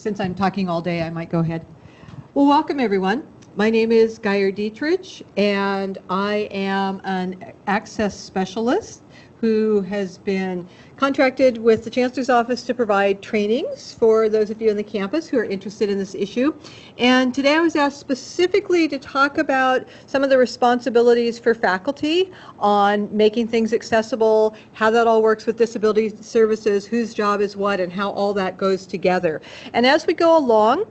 since I'm talking all day, I might go ahead. Well, welcome everyone. My name is Gaeir Dietrich, and I am an access specialist who has been contracted with the Chancellor's Office to provide trainings for those of you on the campus who are interested in this issue. And today I was asked specifically to talk about some of the responsibilities for faculty on making things accessible, how that all works with disability services, whose job is what, and how all that goes together. And as we go along,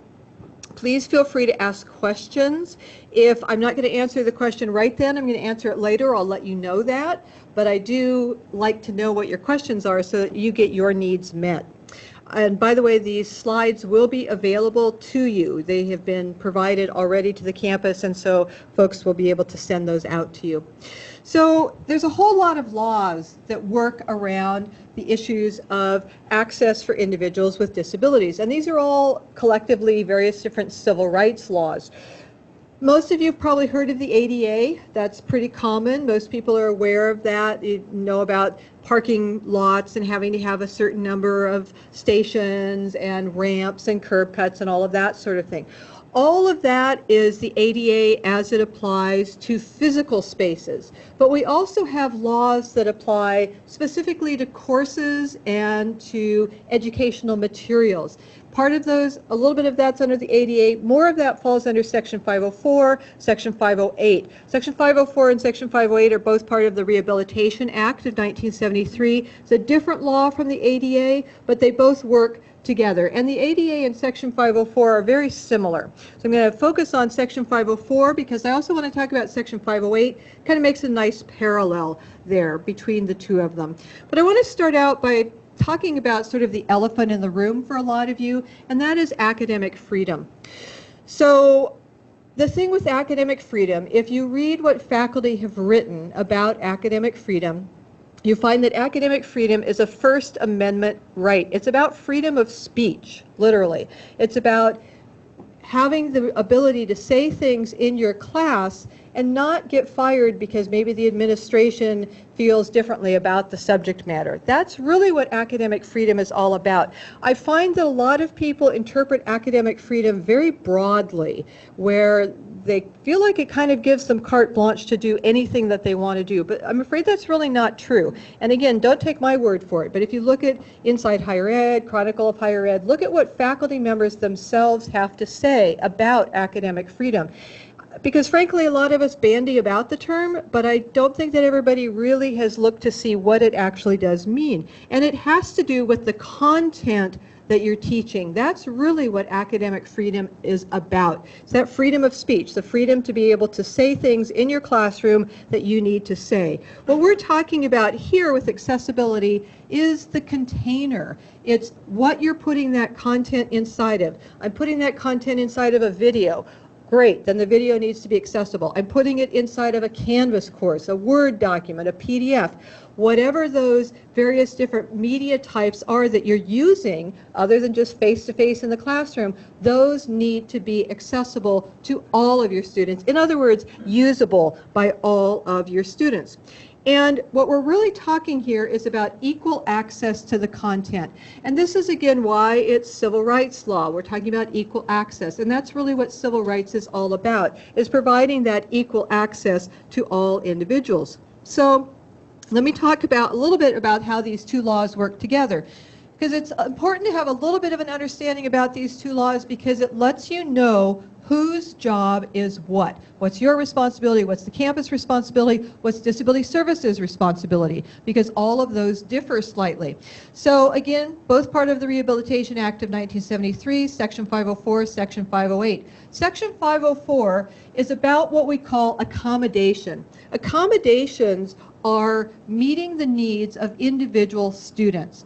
please feel free to ask questions. If I'm not going to answer the question right then, I'm going to answer it later. I'll let you know that. But I do like to know what your questions are so that you get your needs met. And by the way, these slides will be available to you. They have been provided already to the campus, and so folks will be able to send those out to you. So there's a whole lot of laws that work around the issues of access for individuals with disabilities. And these are all collectively various different civil rights laws. Most of you have probably heard of the ADA. That's pretty common. Most people are aware of that. You know about parking lots and having to have a certain number of stations and ramps and curb cuts and all of that sort of thing. All of that is the ADA as it applies to physical spaces. But we also have laws that apply specifically to courses and to educational materials. Part of those, a little bit of that's under the ADA. More of that falls under Section 504, Section 508. Section 504 and Section 508 are both part of the Rehabilitation Act of 1973. It's a different law from the ADA, but they both work together. And the ADA and Section 504 are very similar. So I'm going to focus on Section 504 because I also want to talk about Section 508. Kind of makes a nice parallel there between the two of them. But I want to start out by talking about sort of the elephant in the room for a lot of you, and that is academic freedom. So the thing with academic freedom, if you read what faculty have written about academic freedom, you find that academic freedom is a First Amendment right. It's about freedom of speech, literally. It's about having the ability to say things in your class and not get fired because maybe the administration feels differently about the subject matter. That's really what academic freedom is all about. I find that a lot of people interpret academic freedom very broadly, where they feel like it kind of gives them carte blanche to do anything that they want to do, but I'm afraid that's really not true. And again, don't take my word for it, but if you look at Inside Higher Ed, Chronicle of Higher Ed, look at what faculty members themselves have to say about academic freedom. Because frankly, a lot of us bandy about the term, but I don't think that everybody really has looked to see what it actually does mean. And it has to do with the content that you're teaching. That's really what academic freedom is about. It's that freedom of speech, the freedom to be able to say things in your classroom that you need to say. What we're talking about here with accessibility is the container. It's what you're putting that content inside of. I'm putting that content inside of a video. Great, then the video needs to be accessible. I'm putting it inside of a Canvas course, a Word document, a PDF, whatever those various different media types are that you're using, other than just face-to-face in the classroom, those need to be accessible to all of your students. In other words, usable by all of your students. And what we're really talking here is about equal access to the content. And this is again why it's civil rights law. We're talking about equal access. And that's really what civil rights is all about, is providing that equal access to all individuals. So let me talk about a little bit about how these two laws work together. Because it's important to have a little bit of an understanding about these two laws because it lets you know whose job is what. What's your responsibility? What's the campus responsibility? What's disability services responsibility? Because all of those differ slightly. So again, both part of the Rehabilitation Act of 1973, Section 504, Section 508. Section 504 is about what we call accommodation. Accommodations are meeting the needs of individual students.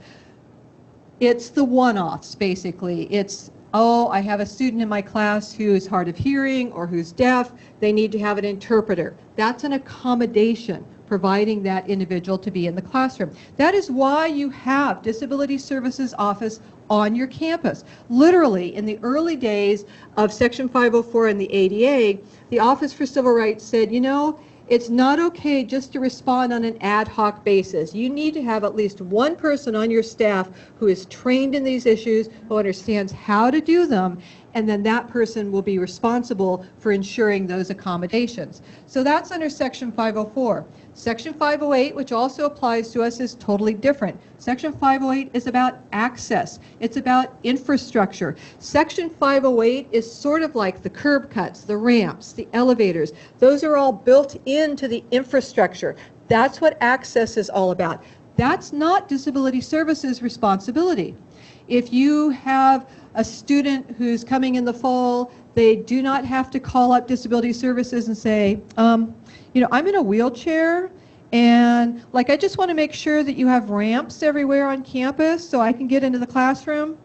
It's the one-offs, basically. It's, oh, I have a student in my class who's hard of hearing or who's deaf. They need to have an interpreter. That's an accommodation, providing that individual to be in the classroom. That is why you have Disability Services Office on your campus. Literally, in the early days of Section 504 and the ADA, the Office for Civil Rights said, you know, It's not okay just to respond on an ad hoc basis. You need to have at least one person on your staff who is trained in these issues, who understands how to do them, and then that person will be responsible for ensuring those accommodations. So that's under Section 504. Section 508, which also applies to us, is totally different. Section 508 is about access. It's about infrastructure. Section 508 is sort of like the curb cuts, the ramps, the elevators. Those are all built into the infrastructure. That's what access is all about. That's not disability services responsibility. If you have a student who's coming in the fall, they do not have to call up disability services and say, you know, I'm in a wheelchair, and like I just want to make sure that you have ramps everywhere on campus so I can get into the classroom.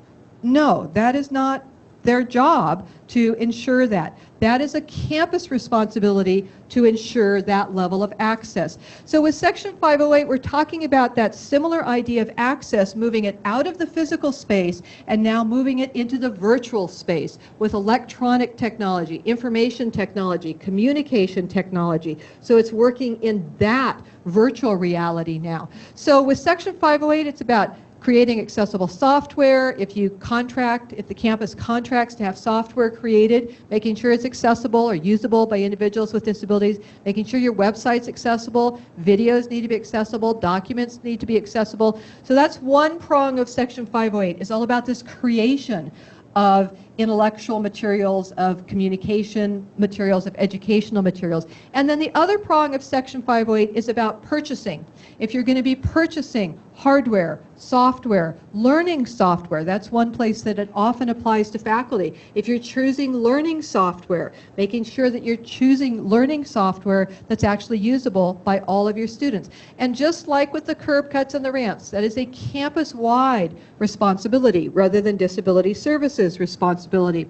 No, that is not their job to ensure that. That is a campus responsibility to ensure that level of access. So with Section 508, we're talking about that similar idea of access, moving it out of the physical space and now moving it into the virtual space with electronic technology, information technology, communication technology. So it's working in that virtual reality now. So with Section 508, it's about creating accessible software. If you contract, if the campus contracts to have software created, making sure it's accessible or usable by individuals with disabilities, making sure your website's accessible, videos need to be accessible, documents need to be accessible. So that's one prong of Section 508. It's all about this creation of intellectual materials, of communication materials, of educational materials. And then the other prong of Section 508 is about purchasing. If you're going to be purchasing hardware, software, learning software, that's one place that it often applies to faculty. If you're choosing learning software, making sure that you're choosing learning software that's actually usable by all of your students. And just like with the curb cuts and the ramps, that is a campus-wide responsibility rather than disability services responsibility.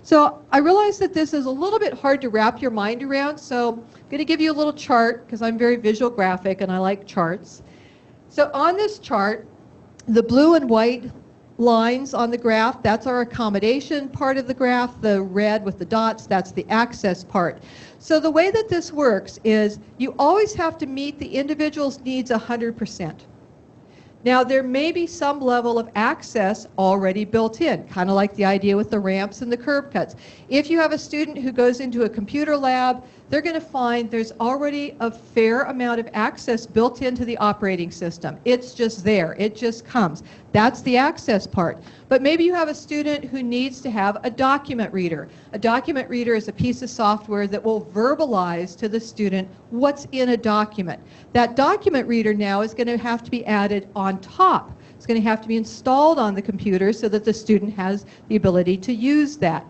So I realize that this is a little bit hard to wrap your mind around, so I'm going to give you a little chart because I'm very visual graphic and I like charts. So on this chart, the blue and white lines on the graph, that's our accommodation part of the graph. The red with the dots, that's the access part. So the way that this works is you always have to meet the individual's needs 100%. Now, there may be some level of access already built in, kind of like the idea with the ramps and the curb cuts. If you have a student who goes into a computer lab, they're going to find there's already a fair amount of access built into the operating system. It's just there. It just comes. That's the access part. But maybe you have a student who needs to have a document reader. A document reader is a piece of software that will verbalize to the student what's in a document. That document reader now is going to have to be added on top. It's going to have to be installed on the computer so that the student has the ability to use that.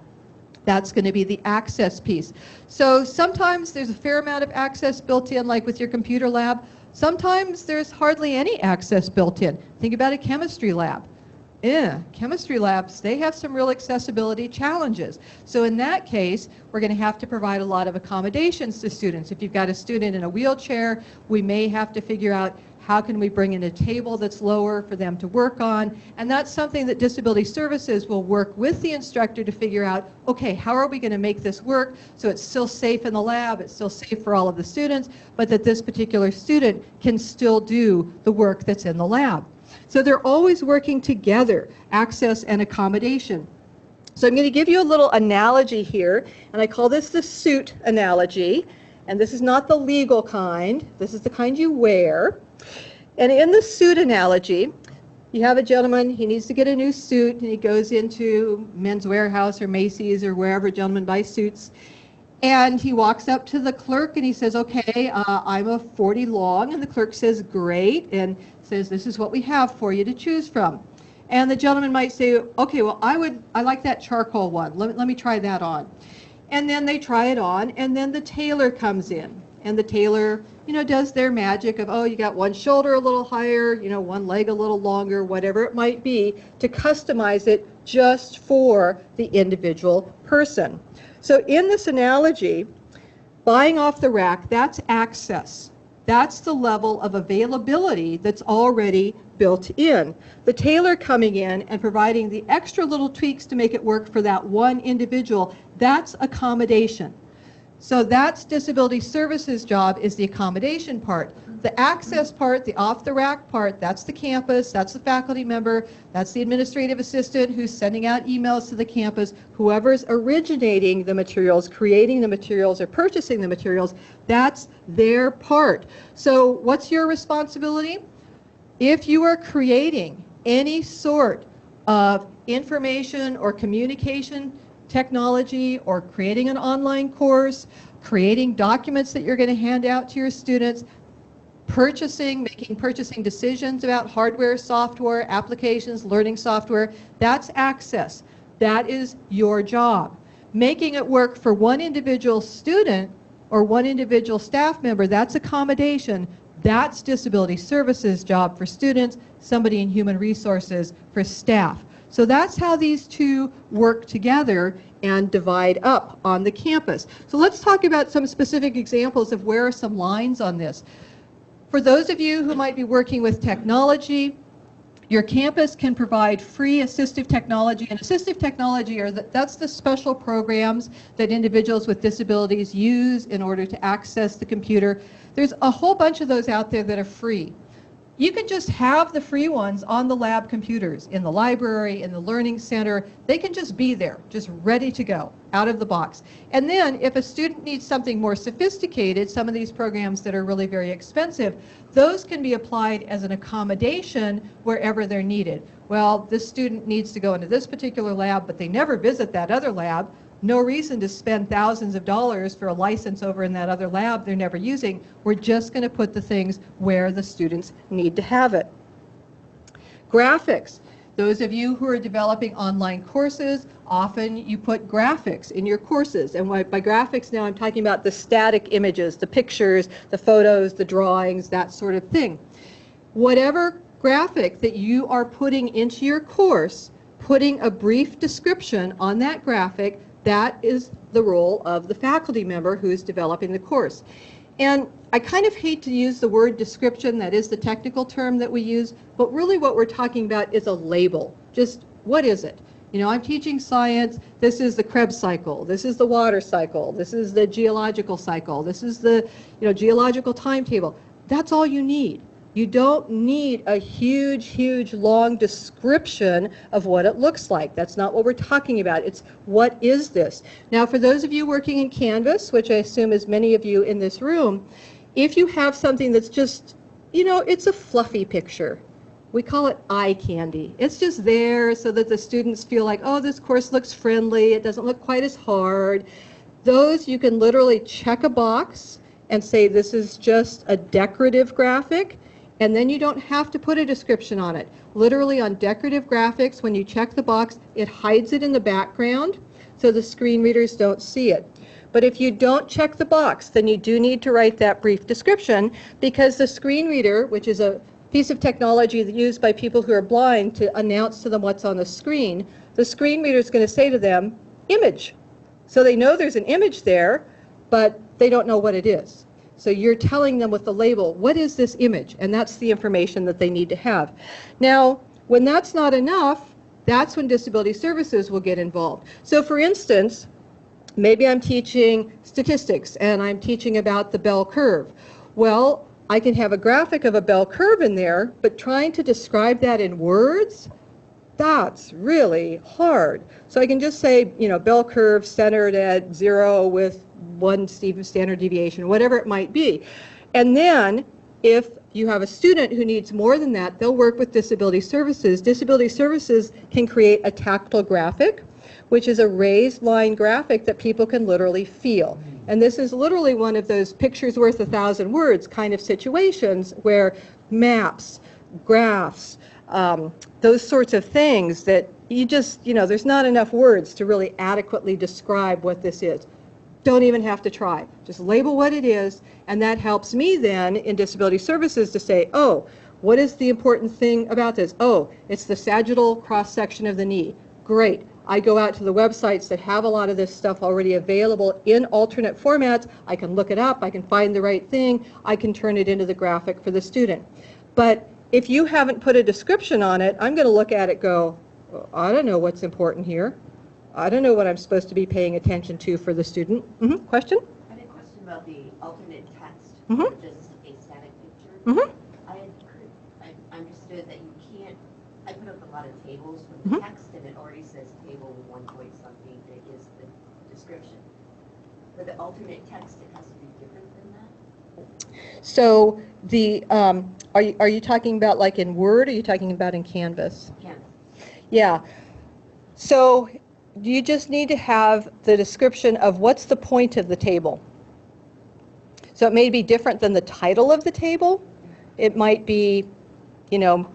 That's going to be the access piece. So sometimes there's a fair amount of access built in, like with your computer lab. Sometimes there's hardly any access built in. Think about a chemistry lab. Chemistry labs, they have some real accessibility challenges. So in that case, we're going to have to provide a lot of accommodations to students. If you've got a student in a wheelchair, we may have to figure out how can we bring in a table that's lower for them to work on? And that's something that Disability Services will work with the instructor to figure out, okay, how are we going to make this work so it's still safe in the lab, it's still safe for all of the students, but that this particular student can still do the work that's in the lab. So they're always working together, access and accommodation. So I'm going to give you a little analogy here, and I call this the suit analogy. And this is not the legal kind, this is the kind you wear. And in the suit analogy, you have a gentleman, he needs to get a new suit, and he goes into Men's Warehouse or Macy's or wherever gentlemen buy suits. And he walks up to the clerk and he says, okay, I'm a 40 long. And the clerk says, great, and says, this is what we have for you to choose from. And the gentleman might say, okay, well, I like that charcoal one. Let me try that on. And then they try it on, and then the tailor comes in. And the tailor, does their magic of, oh, you got one shoulder a little higher, one leg a little longer, whatever it might be, to customize it just for the individual person. So in this analogy, buying off the rack, that's access. That's the level of availability that's already built in. The tailor coming in and providing the extra little tweaks to make it work for that one individual, that's accommodation. So that's disability services job, is the accommodation part. The access part, the off-the-rack part, that's the campus, that's the faculty member, that's the administrative assistant who's sending out emails to the campus, whoever's originating the materials, creating the materials, or purchasing the materials, that's their part. So what's your responsibility? If you are creating any sort of information or communication technology, or creating an online course, creating documents that you're going to hand out to your students, making purchasing decisions about hardware, software, applications, learning software, that's access. That is your job. Making it work for one individual student or one individual staff member, that's accommodation. That's disability services job for students, somebody in human resources for staff. So that's how these two work together and divide up on the campus. So let's talk about some specific examples of where are some lines on this. For those of you who might be working with technology, your campus can provide free assistive technology, and assistive technology that's the special programs that individuals with disabilities use in order to access the computer. There's a whole bunch of those out there that are free. You can just have the free ones on the lab computers, in the library, in the learning center. They can just be there, just ready to go, out of the box. And then if a student needs something more sophisticated, some of these programs that are really very expensive, those can be applied as an accommodation wherever they're needed. Well, this student needs to go into this particular lab, but they never visit that other lab. No reason to spend thousands of dollars for a license over in that other lab they're never using. We're just going to put the things where the students need to have it. Graphics. Those of you who are developing online courses, often you put graphics in your courses. And by graphics now I'm talking about the static images, the pictures, the photos, the drawings, that sort of thing. Whatever graphic that you are putting into your course, putting a brief description on that graphic, that is the role of the faculty member who is developing the course. And I kind of hate to use the word description, that is the technical term that we use, but really what we're talking about is a label. Just what is it? You know, I'm teaching science, this is the Krebs cycle, this is the water cycle, this is the geological cycle, this is the geological timetable. That's all you need. You don't need a huge, long description of what it looks like. That's not what we're talking about. It's what is this? Now, for those of you working in Canvas, which I assume is many of you in this room, if you have something that's just, it's a fluffy picture. We call it eye candy. It's just there so that the students feel like, oh, this course looks friendly. It doesn't look quite as hard. Those you can literally check a box and say this is just a decorative graphic. And then you don't have to put a description on it. Literally on decorative graphics, when you check the box, it hides it in the background so the screen readers don't see it. But if you don't check the box, then you do need to write that brief description, because the screen reader, which is a piece of technology used by people who are blind to announce to them what's on the screen, the screen reader is going to say to them, image. So they know there's an image there, but they don't know what it is. So you're telling them with the label, what is this image? And that's the information that they need to have. Now, when that's not enough, that's when disability services will get involved. So for instance, maybe I'm teaching statistics and I'm teaching about the bell curve. Well, I can have a graphic of a bell curve in there, but trying to describe that in words, that's really hard. So I can just say, bell curve centered at 0 with 1 standard deviation, whatever it might be. And then if you have a student who needs more than that, they'll work with disability services. Disability services can create a tactile graphic, which is a raised line graphic that people can literally feel. And this is literally one of those pictures worth 1,000 words kind of situations where maps, graphs, those sorts of things that you just, there's not enough words to really adequately describe what this is. Don't even have to try. Just label what it is, and that helps me then in disability services to say, oh, what is the important thing about this? Oh, it's the sagittal cross-section of the knee. Great. I go out to the websites that have a lot of this stuff already available in alternate formats. I can look it up. I can find the right thing. I can turn it into the graphic for the student. But if you haven't put a description on it, I'm going to look at it and go, I don't know what's important here. I don't know what I'm supposed to be paying attention to for the student. Question? I about the alternate text, Mhm. or just a static picture. Mhm. I understood that you can't. I put up a lot of tables with the text, and it already says table 1 point something, and it gives the description. For the alternate text, it has to be different than that. So the are you talking about like in Word, or are you talking about in Canvas? Canvas. Yeah. So you just need to have the description of what's the point of the table. So it may be different than the title of the table. It might be, you know,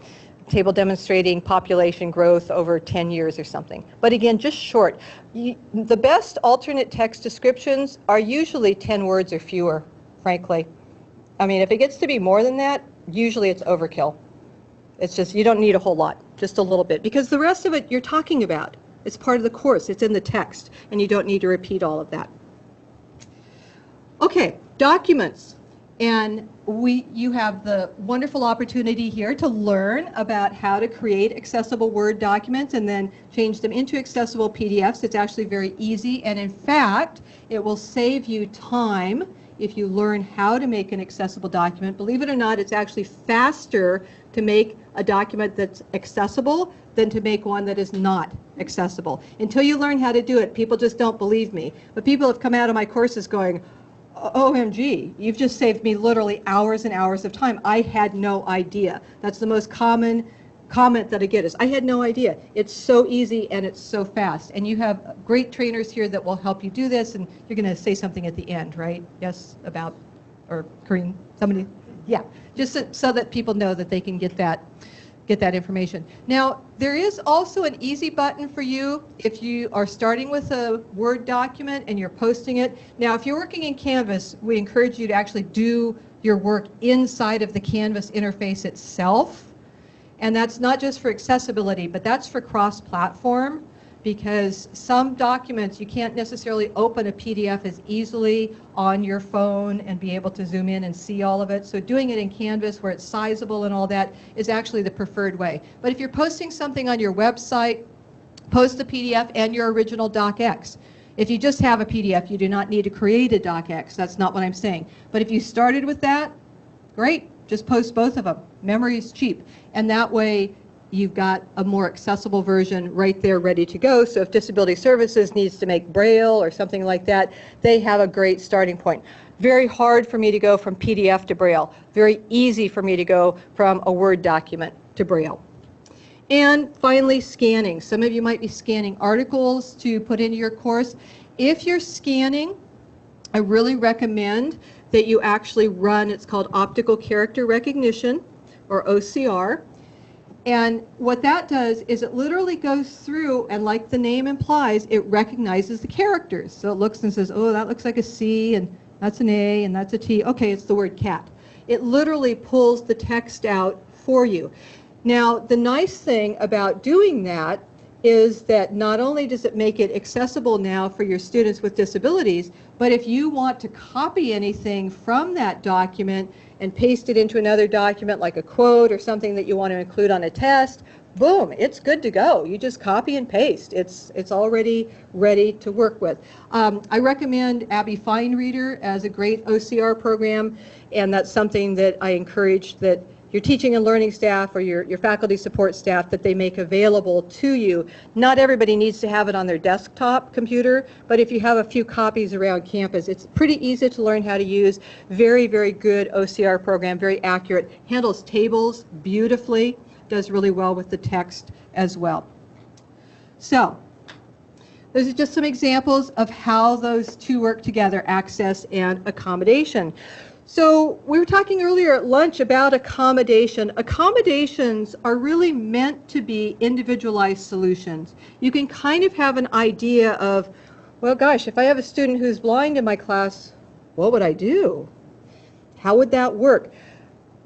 table demonstrating population growth over 10 years or something. But again, just short. The best alternate text descriptions are usually 10 words or fewer, frankly. I mean, if it gets to be more than that, usually it's overkill. It's just, you don't need a whole lot, just a little bit. Because the rest of it you're talking about. It's part of the course. It's in the text, and you don't need to repeat all of that. Okay, documents. And you have the wonderful opportunity here to learn about how to create accessible Word documents and then change them into accessible PDFs. It's actually very easy, and in fact, it will save you time if you learn how to make an accessible document. Believe it or not, it's actually faster to make a document that's accessible than to make one that is not accessible. Until you learn how to do it, people just don't believe me. But people have come out of my courses going, OMG, you've just saved me literally hours and hours of time. I had no idea. That's the most common comment that I get is, I had no idea. It's so easy and it's so fast. And you have great trainers here that will help you do this, and you're going to say something at the end, right? Yes, about, or Corinne, somebody? Yeah, just so that people know that they can get that information. Now, there is also an easy button for you if you are starting with a Word document and you're posting it. Now, if you're working in Canvas, we encourage you to actually do your work inside of the Canvas interface itself. And that's not just for accessibility, but that's for cross-platform, because some documents you can't necessarily open a PDF as easily on your phone and be able to zoom in and see all of it. So doing it in Canvas where it's sizable and all that is actually the preferred way. But if you're posting something on your website, post the PDF and your original docx. If you just have a PDF, you do not need to create a docx. That's not what I'm saying. But if you started with that, great, just post both of them. Memory is cheap. And that way, you've got a more accessible version right there ready to go. So if Disability Services needs to make Braille or something like that, they have a great starting point. Very hard for me to go from PDF to Braille. Very easy for me to go from a Word document to Braille. And finally, scanning. Some of you might be scanning articles to put into your course. If you're scanning, I really recommend that you actually run, it's called optical character recognition, or OCR. And what that does is it literally goes through, and like the name implies, it recognizes the characters. So it looks and says, oh, that looks like a C, and that's an A, and that's a T. Okay, it's the word cat. It literally pulls the text out for you. Now, the nice thing about doing that is that not only does it make it accessible now for your students with disabilities, but if you want to copy anything from that document and paste it into another document like a quote or something that you want to include on a test, boom, it's good to go. You just copy and paste. It's already ready to work with. I recommend Abby FineReader as a great OCR program, and that's something that I encourage that your teaching and learning staff or your faculty support staff, that they make available to you. Not everybody needs to have it on their desktop computer, but if you have a few copies around campus, it's pretty easy to learn how to use. Very, very good OCR program, very accurate, handles tables beautifully, does really well with the text as well. So, those are just some examples of how those two work together, access and accommodation. So we were talking earlier at lunch about accommodation. Accommodations are really meant to be individualized solutions. You can kind of have an idea of, well, gosh, if I have a student who's blind in my class, what would I do? How would that work?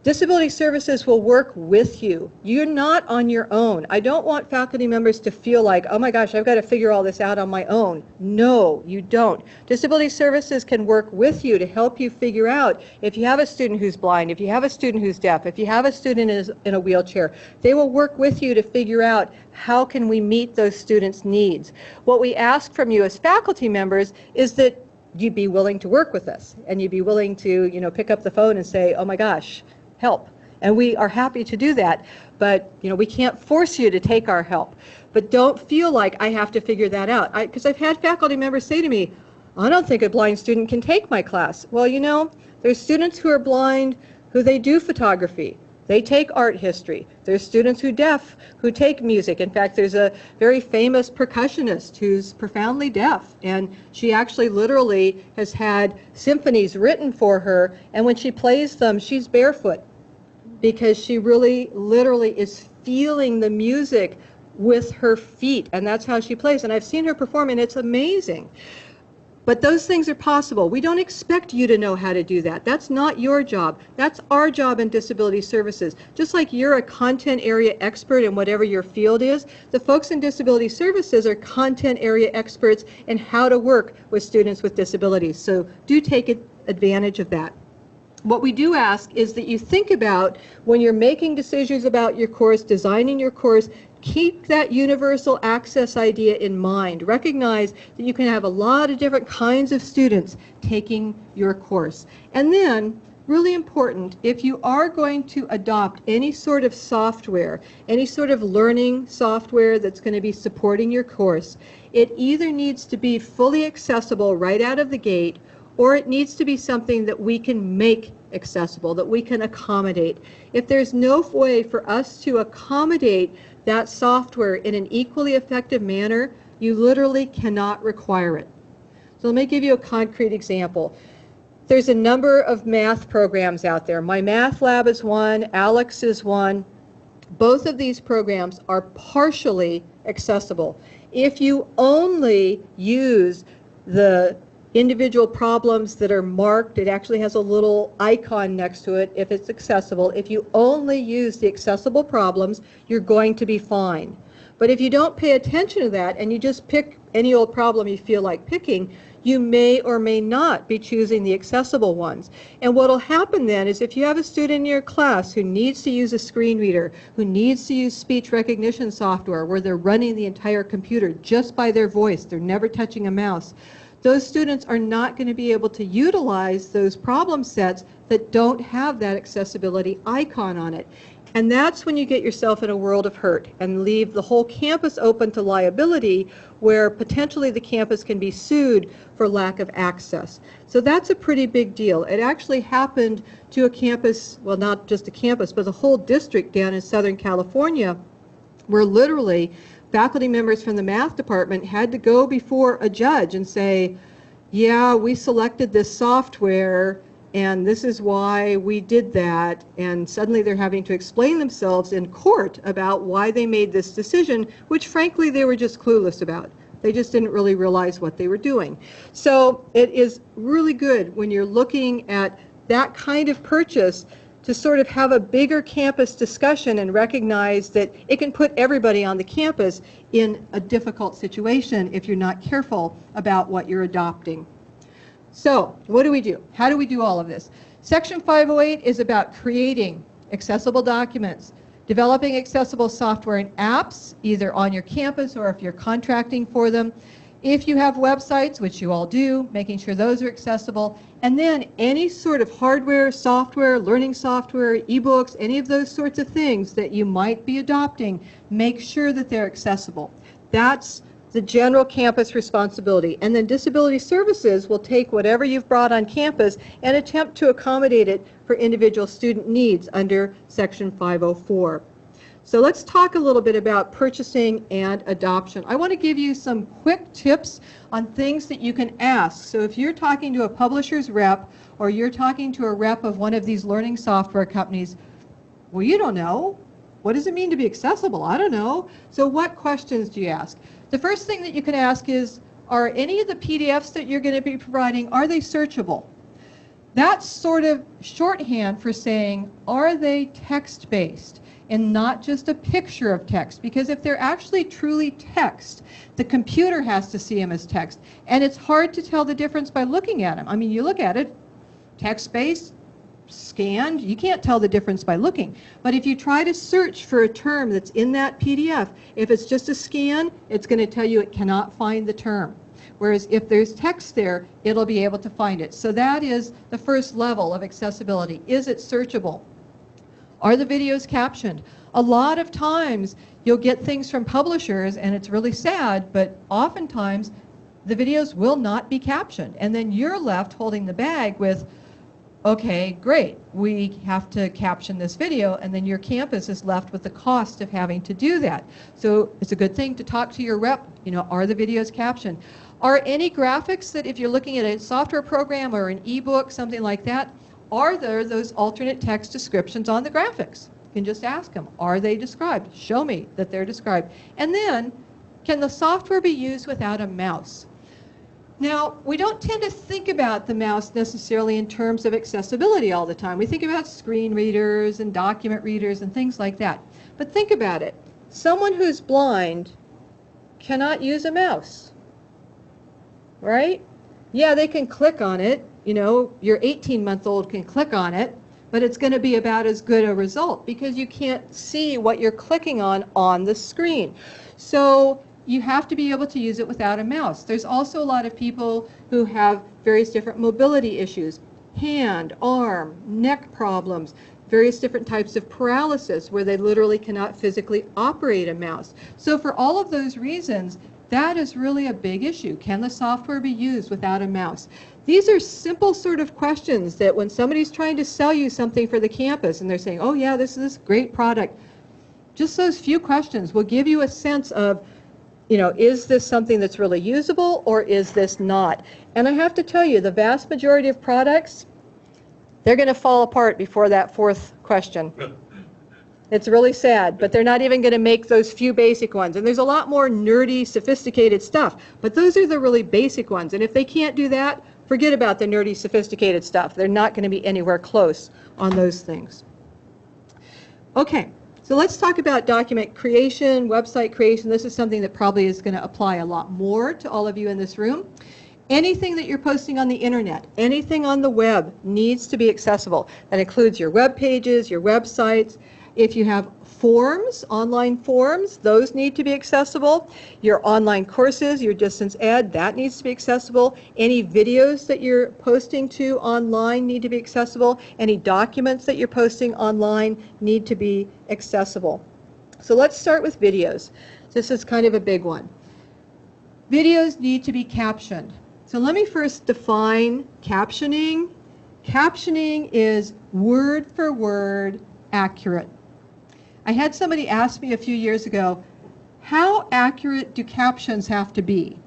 Disability Services will work with you. You're not on your own. I don't want faculty members to feel like, oh my gosh, I've got to figure all this out on my own. No, you don't. Disability Services can work with you to help you figure out if you have a student who's blind, if you have a student who's deaf, if you have a student in a wheelchair. They will work with you to figure out how can we meet those students' needs. What we ask from you as faculty members is that you'd be willing to work with us, and you'd be willing to, you know, pick up the phone and say, oh my gosh, help. And we are happy to do that, but, you know, we can't force you to take our help. But don't feel like I have to figure that out. Because I've had faculty members say to me, I don't think a blind student can take my class. Well, you know, there's students who are blind who they do photography. They take art history. There's students who are deaf who take music. In fact, there's a very famous percussionist who's profoundly deaf, and she actually literally has had symphonies written for her, and when she plays them, she's barefoot because she really literally is feeling the music with her feet, and that's how she plays. And I've seen her perform, and it's amazing. But those things are possible. We don't expect you to know how to do that. That's not your job. That's our job in disability services. Just like you're a content area expert in whatever your field is, the folks in disability services are content area experts in how to work with students with disabilities. So do take advantage of that. What we do ask is that you think about, when you're making decisions about your course, designing your course, keep that universal access idea in mind. Recognize that you can have a lot of different kinds of students taking your course. And then, really important, if you are going to adopt any sort of software, any sort of learning software that's going to be supporting your course, it either needs to be fully accessible right out of the gate, or it needs to be something that we can make accessible, that we can accommodate. If there's no way for us to accommodate that software in an equally effective manner, you literally cannot require it. So let me give you a concrete example. There's a number of math programs out there. My Math Lab is one, Alex is one. Both of these programs are partially accessible. If you only use the individual problems that are marked, it actually has a little icon next to it if it's accessible. If you only use the accessible problems, you're going to be fine. But if you don't pay attention to that and you just pick any old problem you feel like picking, you may or may not be choosing the accessible ones. And what will happen then is, if you have a student in your class who needs to use a screen reader, who needs to use speech recognition software where they're running the entire computer just by their voice, they're never touching a mouse, those students are not going to be able to utilize those problem sets that don't have that accessibility icon on it. And that's when you get yourself in a world of hurt and leave the whole campus open to liability, where potentially the campus can be sued for lack of access. So that's a pretty big deal. It actually happened to a campus, well, not just a campus, but the whole district down in Southern California, where literally faculty members from the math department had to go before a judge and say, yeah, we selected this software and this is why we did that. And suddenly they're having to explain themselves in court about why they made this decision, which frankly they were just clueless about. They just didn't really realize what they were doing. So it is really good when you're looking at that kind of purchase to sort of have a bigger campus discussion and recognize that it can put everybody on the campus in a difficult situation if you're not careful about what you're adopting. So what do we do? How do we do all of this? Section 508 is about creating accessible documents, developing accessible software and apps, either on your campus or if you're contracting for them. If you have websites, which you all do, making sure those are accessible, and then any sort of hardware, software, learning software, ebooks, any of those sorts of things that you might be adopting, make sure that they're accessible. That's the general campus responsibility. And then disability services will take whatever you've brought on campus and attempt to accommodate it for individual student needs under Section 504. So let's talk a little bit about purchasing and adoption. I want to give you some quick tips on things that you can ask. So if you're talking to a publisher's rep or you're talking to a rep of one of these learning software companies, well, you don't know. What does it mean to be accessible? I don't know. So what questions do you ask? The first thing that you can ask is, are any of the PDFs that you're going to be providing, are they searchable? That's sort of shorthand for saying, are they text-based? And not just a picture of text, because if they're actually truly text, the computer has to see them as text, and it's hard to tell the difference by looking at them. I mean, you look at it, text-based, scanned, you can't tell the difference by looking. But if you try to search for a term that's in that PDF, if it's just a scan, it's going to tell you it cannot find the term. Whereas if there's text there, it'll be able to find it. So that is the first level of accessibility. Is it searchable? Are the videos captioned? A lot of times you'll get things from publishers, and it's really sad, but oftentimes the videos will not be captioned. And then you're left holding the bag with, okay, great, we have to caption this video, and then your campus is left with the cost of having to do that. So it's a good thing to talk to your rep, are the videos captioned? Are any graphics that if you're looking at a software program or an ebook, something like that, are there those alternate text descriptions on the graphics? You can just ask them, are they described? Show me that they're described. And then, can the software be used without a mouse? Now, we don't tend to think about the mouse necessarily in terms of accessibility all the time. We think about screen readers and document readers and things like that. But think about it. Someone who's blind cannot use a mouse, right? Yeah, they can click on it. Your 18-month-old can click on it, but it's going to be about as good a result because you can't see what you're clicking on the screen. So you have to be able to use it without a mouse. There's also a lot of people who have various different mobility issues, hand, arm, neck problems, various different types of paralysis where they literally cannot physically operate a mouse. So for all of those reasons, that is really a big issue. Can the software be used without a mouse? These are simple sort of questions that when somebody's trying to sell you something for the campus and they're saying, oh yeah, this is this great product, just those few questions will give you a sense of, is this something that's really usable or is this not? And I have to tell you, the vast majority of products, they're going to fall apart before that fourth question. It's really sad, but they're not even going to make those few basic ones. And there's a lot more nerdy, sophisticated stuff, but those are the really basic ones. And if they can't do that, forget about the nerdy, sophisticated stuff. They're not going to be anywhere close on those things. Okay. So let's talk about document creation, website creation. This is something that probably is going to apply a lot more to all of you in this room. Anything that you're posting on the internet, anything on the web needs to be accessible. That includes your web pages, your websites. If you have forms, online forms, those need to be accessible. Your online courses, your distance ed, that needs to be accessible. Any videos that you're posting to online need to be accessible. Any documents that you're posting online need to be accessible. So let's start with videos. This is kind of a big one. Videos need to be captioned. So let me first define captioning. Captioning is word for word accurate. I had somebody ask me a few years ago, how accurate do captions have to be?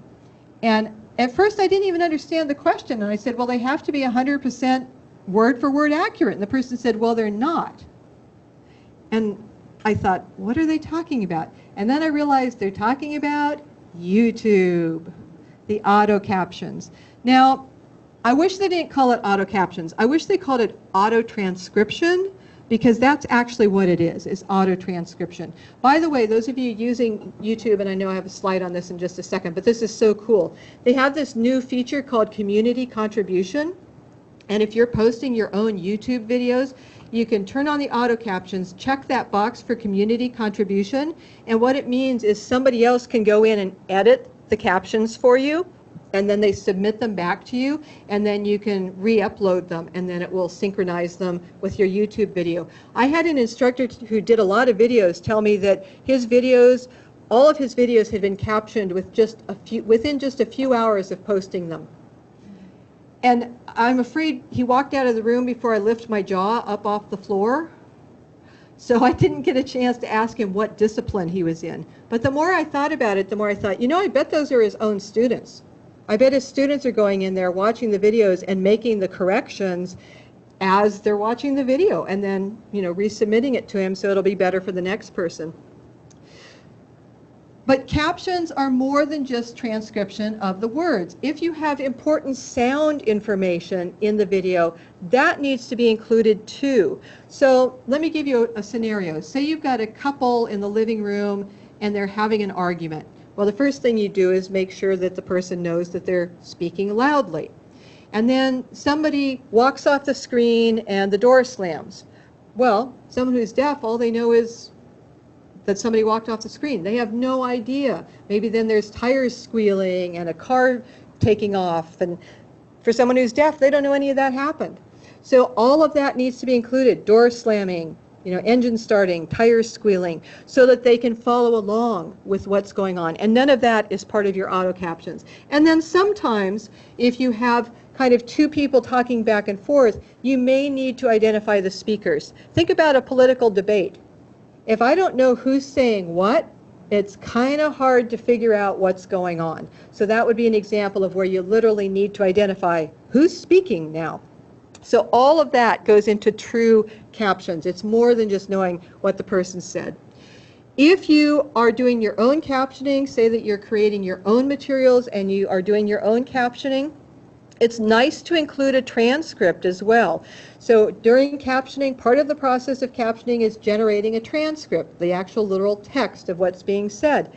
And at first I didn't even understand the question, and I said, well, they have to be 100% word for word accurate. And the person said, well, they're not. And I thought, what are they talking about? And then I realized they're talking about YouTube, the auto captions. Now, I wish they didn't call it auto captions. I wish they called it auto transcription, because that's actually what it is auto transcription. By the way, those of you using YouTube, and I know I have a slide on this in just a second, but this is so cool. They have this new feature called community contribution. And if you're posting your own YouTube videos, you can turn on the auto captions, check that box for community contribution, and what it means is somebody else can go in and edit the captions for you, and then they submit them back to you, and then you can re-upload them, and then it will synchronize them with your YouTube video. I had an instructor who did a lot of videos tell me that his videos, all of his videos had been captioned with within just a few hours of posting them. And I'm afraid he walked out of the room before I lifted my jaw up off the floor. So I didn't get a chance to ask him what discipline he was in. But the more I thought about it, the more I thought, I bet those are his own students. I bet his students are going in there watching the videos and making the corrections as they're watching the video, and then resubmitting it to him so it'll be better for the next person. But captions are more than just transcription of the words. If you have important sound information in the video, that needs to be included too. So let me give you a scenario. Say you've got a couple in the living room and they're having an argument. Well, the first thing you do is make sure that the person knows that they're speaking loudly. And then somebody walks off the screen and the door slams. Well, someone who's deaf, all they know is that somebody walked off the screen. They have no idea. Maybe then there's tires squealing and a car taking off, and for someone who's deaf, they don't know any of that happened. So all of that needs to be included. Door slamming, engine starting, tires squealing, so that they can follow along with what's going on. And none of that is part of your auto captions. And then sometimes, if you have kind of two people talking back and forth, you may need to identify the speakers. Think about a political debate. If I don't know who's saying what, it's kind of hard to figure out what's going on. So that would be an example of where you literally need to identify who's speaking now. So all of that goes into true captions. It's more than just knowing what the person said. If you are doing your own captioning, say that you're creating your own materials and you are doing your own captioning, it's nice to include a transcript as well. So during captioning, part of the process of captioning is generating a transcript, the actual literal text of what's being said.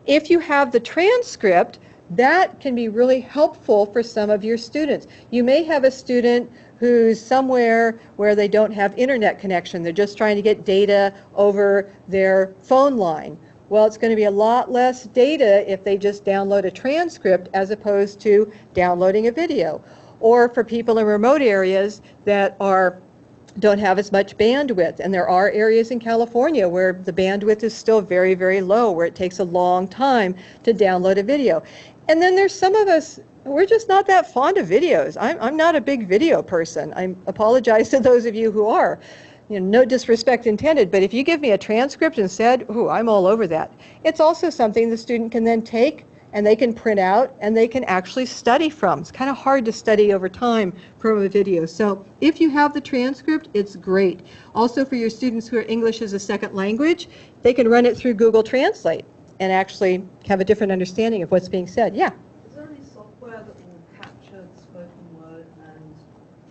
If you have the transcript, that can be really helpful for some of your students. You may have a student who's somewhere where they don't have internet connection. They're just trying to get data over their phone line. Well, it's going to be a lot less data if they just download a transcript as opposed to downloading a video. Or for people in remote areas that don't have as much bandwidth, and there are areas in California where the bandwidth is still very, very low, where it takes a long time to download a video. And then there's some of us, we're just not that fond of videos. I'm not a big video person. I apologize to those of you who are. No disrespect intended, but if you give me a transcript and said, ooh, I'm all over that. It's also something the student can then take and they can print out and they can actually study from. It's kind of hard to study over time from a video. So if you have the transcript, it's great. Also for your students who are English as a second language, they can run it through Google Translate and actually have a different understanding of what's being said. Yeah? Is there any software that will capture the spoken word and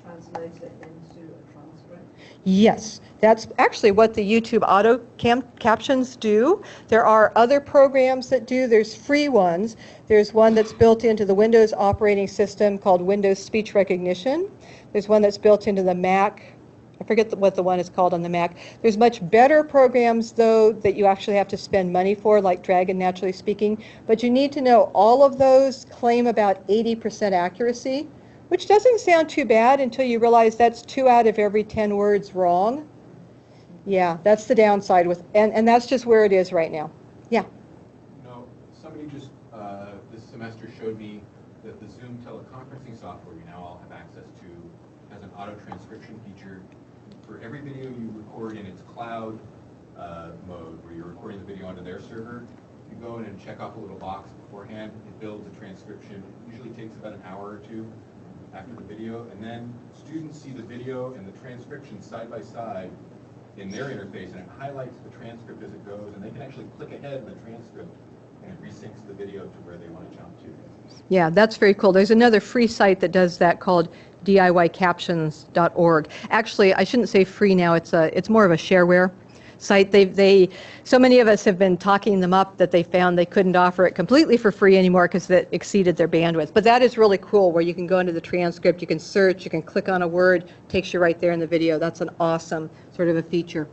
translate it into a transcript? Yes, that's actually what the YouTube auto captions do. There are other programs that do. There's free ones. There's one that's built into the Windows operating system called Windows Speech Recognition. There's one that's built into the Mac. I forget what the one is called on the Mac. There's much better programs, though, that you actually have to spend money for, like Dragon Naturally Speaking. But you need to know all of those claim about 80% accuracy, which doesn't sound too bad until you realize that's 2 out of every 10 words wrong. Yeah, that's the downside with, and that's just where it is right now. Yeah. Somebody just this semester showed me that the Zoom teleconferencing software you now all have access to has an auto transcription feature. For every video you record in its cloud mode, where you're recording the video onto their server, you go in and check off a little box beforehand. It builds a transcription. It usually takes about an hour or two after the video, and then students see the video and the transcription side by side in their interface, and it highlights the transcript as it goes, and they can actually click ahead in the transcript, and it resyncs the video to where they want to jump to. Yeah, that's very cool. There's another free site that does that called DIYcaptions.org. Actually, I shouldn't say free now. It's more of a shareware site. So many of us have been talking them up that they found they couldn't offer it completely for free anymore because that exceeded their bandwidth. But that is really cool, where you can go into the transcript, you can search, you can click on a word, takes you right there in the video. That's an awesome sort of a feature.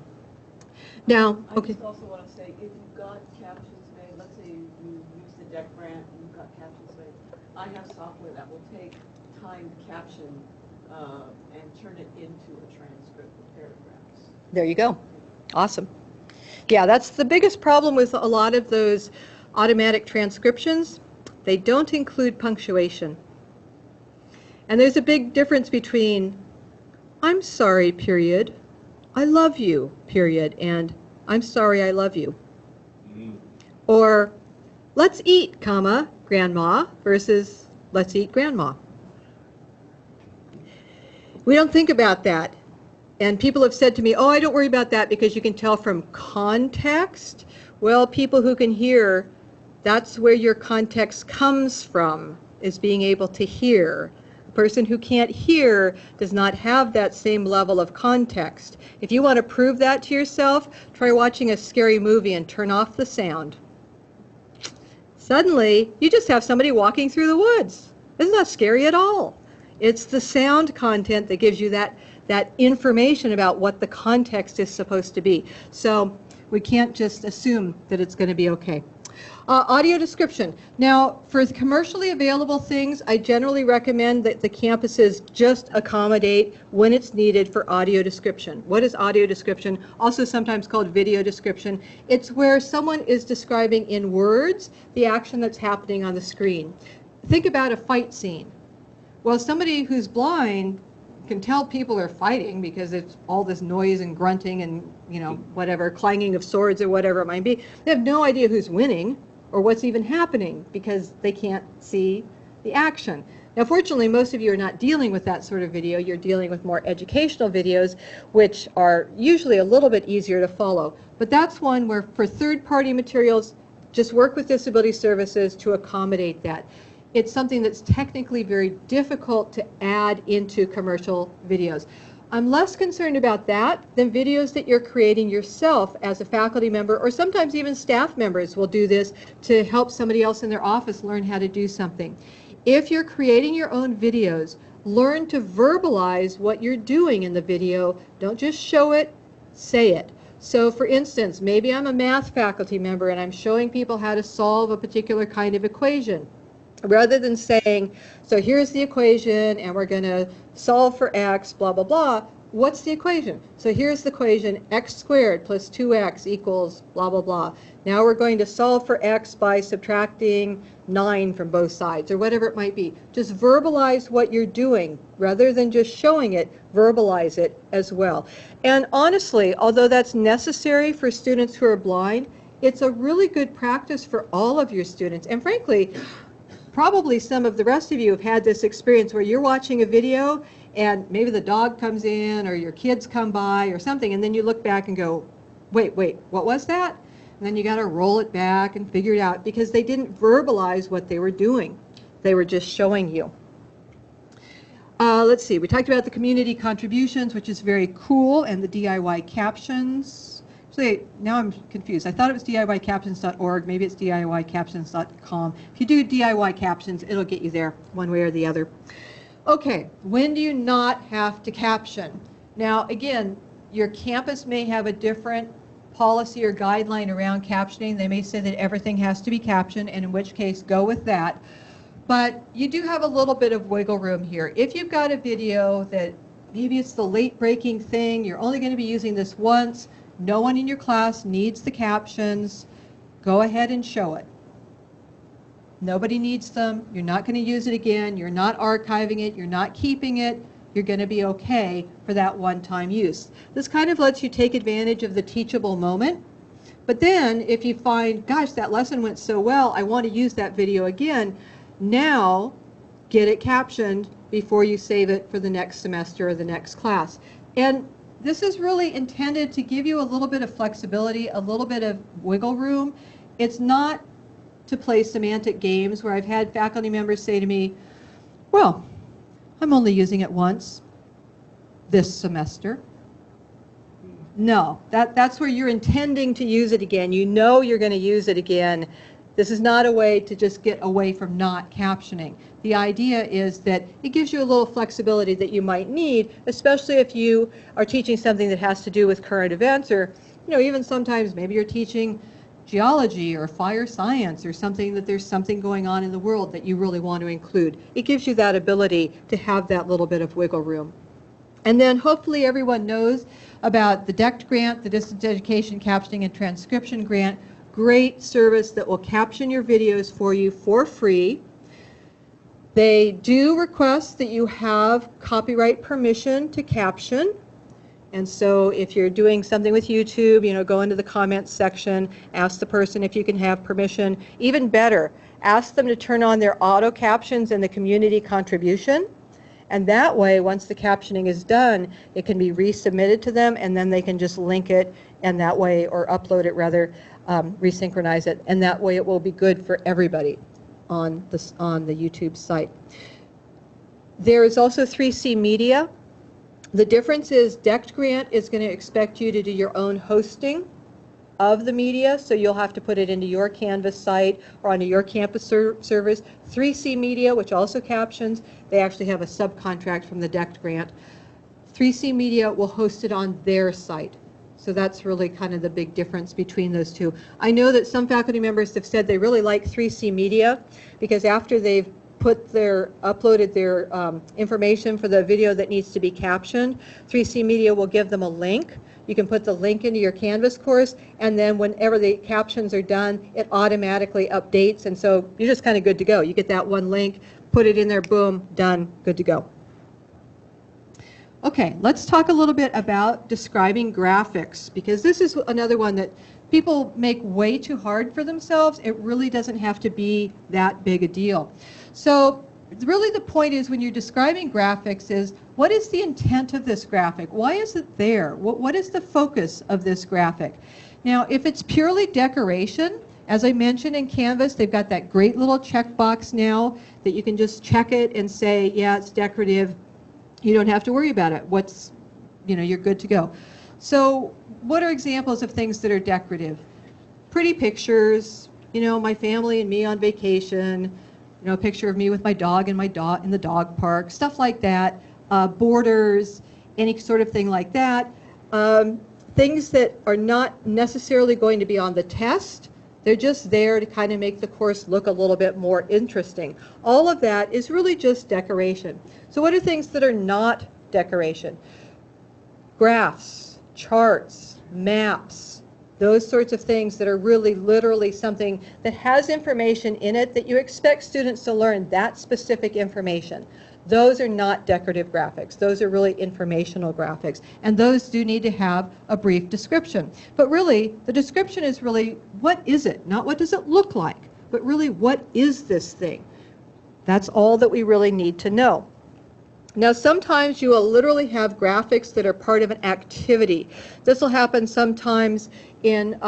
Now, okay. I just also want to say, if you've got captions made, let's say you use the DEC grant and you've got captions made, I have software that will take timed caption and turn it into a transcript of paragraphs. There you go. Awesome. Yeah, that's the biggest problem with a lot of those automatic transcriptions. They don't include punctuation. And there's a big difference between I'm sorry, period, I love you, period, and I'm sorry, I love you. Or let's eat, comma, grandma, versus let's eat, grandma. We don't think about that. And people have said to me, oh, I don't worry about that because you can tell from context. Well, people who can hear, that's where your context comes from, is being able to hear. A person who can't hear does not have that same level of context. If you want to prove that to yourself, try watching a scary movie and turn off the sound. Suddenly, you just have somebody walking through the woods. It's not scary at all. It's the sound content that gives you that information about what the context is supposed to be. So We can't just assume that it's going to be okay. Audio description. Now, for commercially available things, I generally recommend that the campuses just accommodate when it's needed for audio description. What is audio description? Also sometimes called video description. It's where someone is describing in words the action that's happening on the screen. Think about a fight scene. Well, somebody who's blind can tell people are fighting because it's all this noise and grunting and, you know, whatever, clanging of swords or whatever it might be. They have no idea who's winning or what's even happening because they can't see the action. Now, fortunately, most of you are not dealing with that sort of video. You're dealing with more educational videos, which are usually a little bit easier to follow. But that's one where, for third-party materials, just work with disability services to accommodate that. It's something that's technically very difficult to add into commercial videos. I'm less concerned about that than videos that you're creating yourself as a faculty member, or sometimes even staff members will do this to help somebody else in their office learn how to do something. If you're creating your own videos, learn to verbalize what you're doing in the video. Don't just show it, say it. So for instance, maybe I'm a math faculty member and I'm showing people how to solve a particular kind of equation. Rather than saying, so here's the equation and we're going to solve for x, blah, blah, blah, what's the equation? So here's the equation, x squared plus 2x equals blah, blah, blah. Now we're going to solve for x by subtracting 9 from both sides, or whatever it might be. Just verbalize what you're doing. Rather than just showing it, verbalize it as well. And honestly, although that's necessary for students who are blind, it's a really good practice for all of your students. And frankly, probably some of the rest of you have had this experience where you're watching a video and maybe the dog comes in or your kids come by or something, and then you look back and go, wait, what was that? And then you got to roll it back and figure it out because they didn't verbalize what they were doing. They were just showing you. Let's see, we talked about the community contributions, which is very cool, and the DIY captions. Actually, now I'm confused. I thought it was DIYcaptions.org. Maybe it's DIYcaptions.com. If you do DIY captions, it'll get you there one way or the other. Okay, when do you not have to caption? Now, again, your campus may have a different policy or guideline around captioning. They may say that everything has to be captioned, and in which case, go with that. But you do have a little bit of wiggle room here. If you've got a video that maybe it's the late-breaking thing, you're only going to be using this once, no one in your class needs the captions, go ahead and show it. Nobody needs them. You're not going to use it again. You're not archiving it. You're not keeping it. You're going to be okay for that one-time use. This kind of lets you take advantage of the teachable moment. But then if you find, gosh, that lesson went so well, I want to use that video again, now get it captioned before you save it for the next semester or the next class. And this is really intended to give you a little bit of flexibility, a little bit of wiggle room. It's not to play semantic games where I've had faculty members say to me, well, I'm only using it once this semester. No, that's where you're intending to use it again. You know you're going to use it again. This is not a way to just get away from not captioning. The idea is that it gives you a little flexibility that you might need, especially if you are teaching something that has to do with current events, or even sometimes maybe you're teaching geology or fire science or something that there's something going on in the world that you really want to include. It gives you that ability to have that little bit of wiggle room. And then hopefully everyone knows about the DECT grant, the Distance Education Captioning and Transcription grant. Great service that will caption your videos for you for free. They do request that you have copyright permission to caption. And so if you're doing something with YouTube, go into the comments section, ask the person if you can have permission. Even better, ask them to turn on their auto captions in the community contribution. And that way, once the captioning is done, it can be resubmitted to them, and then they can just link it, and that way, or upload it rather, resynchronize it, and that way it will be good for everybody on the YouTube site. There is also 3C Media. The difference is DECT grant is going to expect you to do your own hosting of the media, so you'll have to put it into your Canvas site or onto your campus servers. 3C Media, which also captions, they actually have a subcontract from the DECT grant. 3C Media will host it on their site. So that's really kind of the big difference between those two. I know that some faculty members have said they really like 3C Media because after they've uploaded their information for the video that needs to be captioned, 3C Media will give them a link. You can put the link into your Canvas course, and then whenever the captions are done, it automatically updates, and so you're just kind of good to go. You get that one link, put it in there, boom, done, good to go. Okay, let's talk a little bit about describing graphics, because this is another one that people make way too hard for themselves. It really doesn't have to be that big a deal. So really the point is when you're describing graphics is, what is the intent of this graphic? Why is it there? What is the focus of this graphic? Now, if it's purely decoration, as I mentioned in Canvas, they've got that great little checkbox now that you can just check it and say, yeah, it's decorative. You don't have to worry about it. You're good to go. So what are examples of things that are decorative? Pretty pictures, my family and me on vacation, a picture of me with my dog and in the dog park, stuff like that, borders, any sort of thing like that. Things that are not necessarily going to be on the test. They're just there to kind of make the course look a little bit more interesting. All of that is really just decoration. So what are things that are not decoration? Graphs, charts, maps, those sorts of things that are really literally something that has information in it that you expect students to learn that specific information. Those are not decorative graphics. Those are really informational graphics. And those do need to have a brief description. But really, the description is really, what is it? Not what does it look like, but really, what is this thing? That's all that we really need to know. Now, sometimes you will literally have graphics that are part of an activity. This will happen sometimes in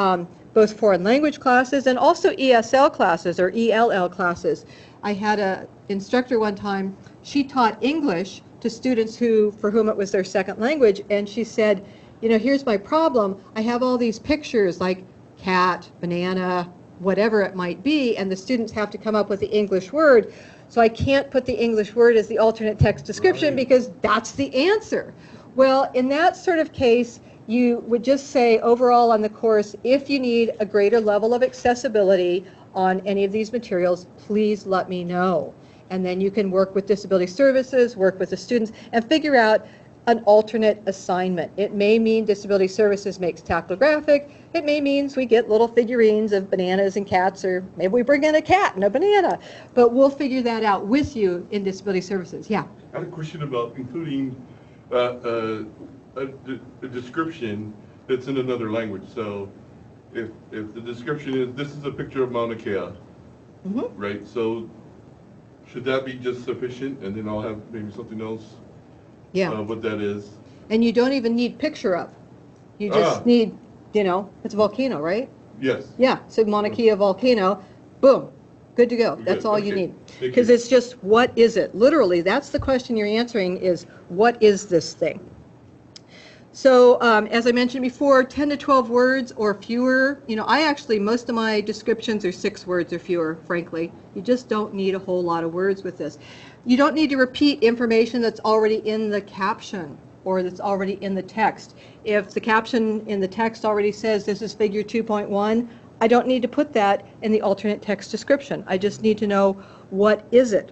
both foreign language classes and also ESL classes or ELL classes. I had an instructor one time. She taught English to students for whom it was their second language, and she said, here's my problem. I have all these pictures like cat, banana, whatever it might be, and the students have to come up with the English word. So I can't put the English word as the alternate text description because that's the answer. Well, in that sort of case, you would just say overall on the course, if you need a greater level of accessibility on any of these materials, please let me know. And then you can work with disability services, work with the students, and figure out an alternate assignment. It may mean disability services makes tactographic. It may mean we get little figurines of bananas and cats, or maybe we bring in a cat and a banana. But we'll figure that out with you in disability services. Yeah? I had a question about including a description that's in another language. So if the description is, this is a picture of Mauna Kea, right? So should that be just sufficient, and then I'll have maybe something else? Yeah. What that is. And you don't even need picture of. You just need, it's a volcano, right? Yes. Yeah, so Mauna Kea volcano, boom, good to go. That's all you need. Because it's just, what is it? Literally, that's the question you're answering is, what is this thing? So as I mentioned before, 10 to 12 words or fewer. Most of my descriptions are 6 words or fewer, frankly. You just don't need a whole lot of words with this. You don't need to repeat information that's already in the caption or that's already in the text. If the caption in the text already says this is figure 2.1, I don't need to put that in the alternate text description. I just need to know, what is it?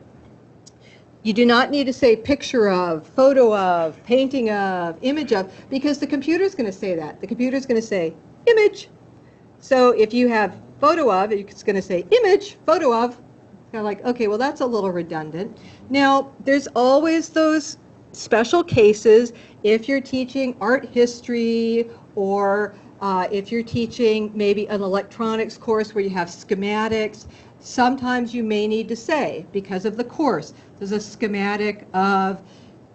You do not need to say picture of, photo of, painting of, image of, because the computer's going to say that. The computer's going to say image. So if you have photo of, it's going to say image, photo of. Kind of like, okay, well, that's a little redundant. Now, there's always those special cases if you're teaching art history or if you're teaching maybe an electronics course where you have schematics. Sometimes you may need to say, because of the course, there's a schematic of,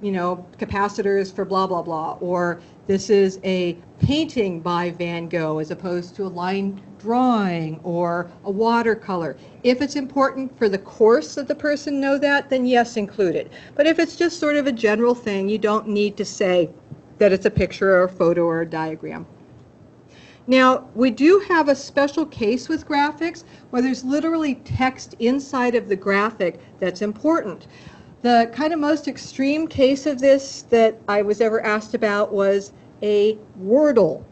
capacitors for blah, blah, blah, or this is a painting by Van Gogh as opposed to a line drawing or a watercolor. If it's important for the course that the person know that, then yes, include it. But if it's just sort of a general thing, you don't need to say that it's a picture or a photo or a diagram. Now, we do have a special case with graphics where there's literally text inside of the graphic that's important. The kind of most extreme case of this that I was ever asked about was a Wordle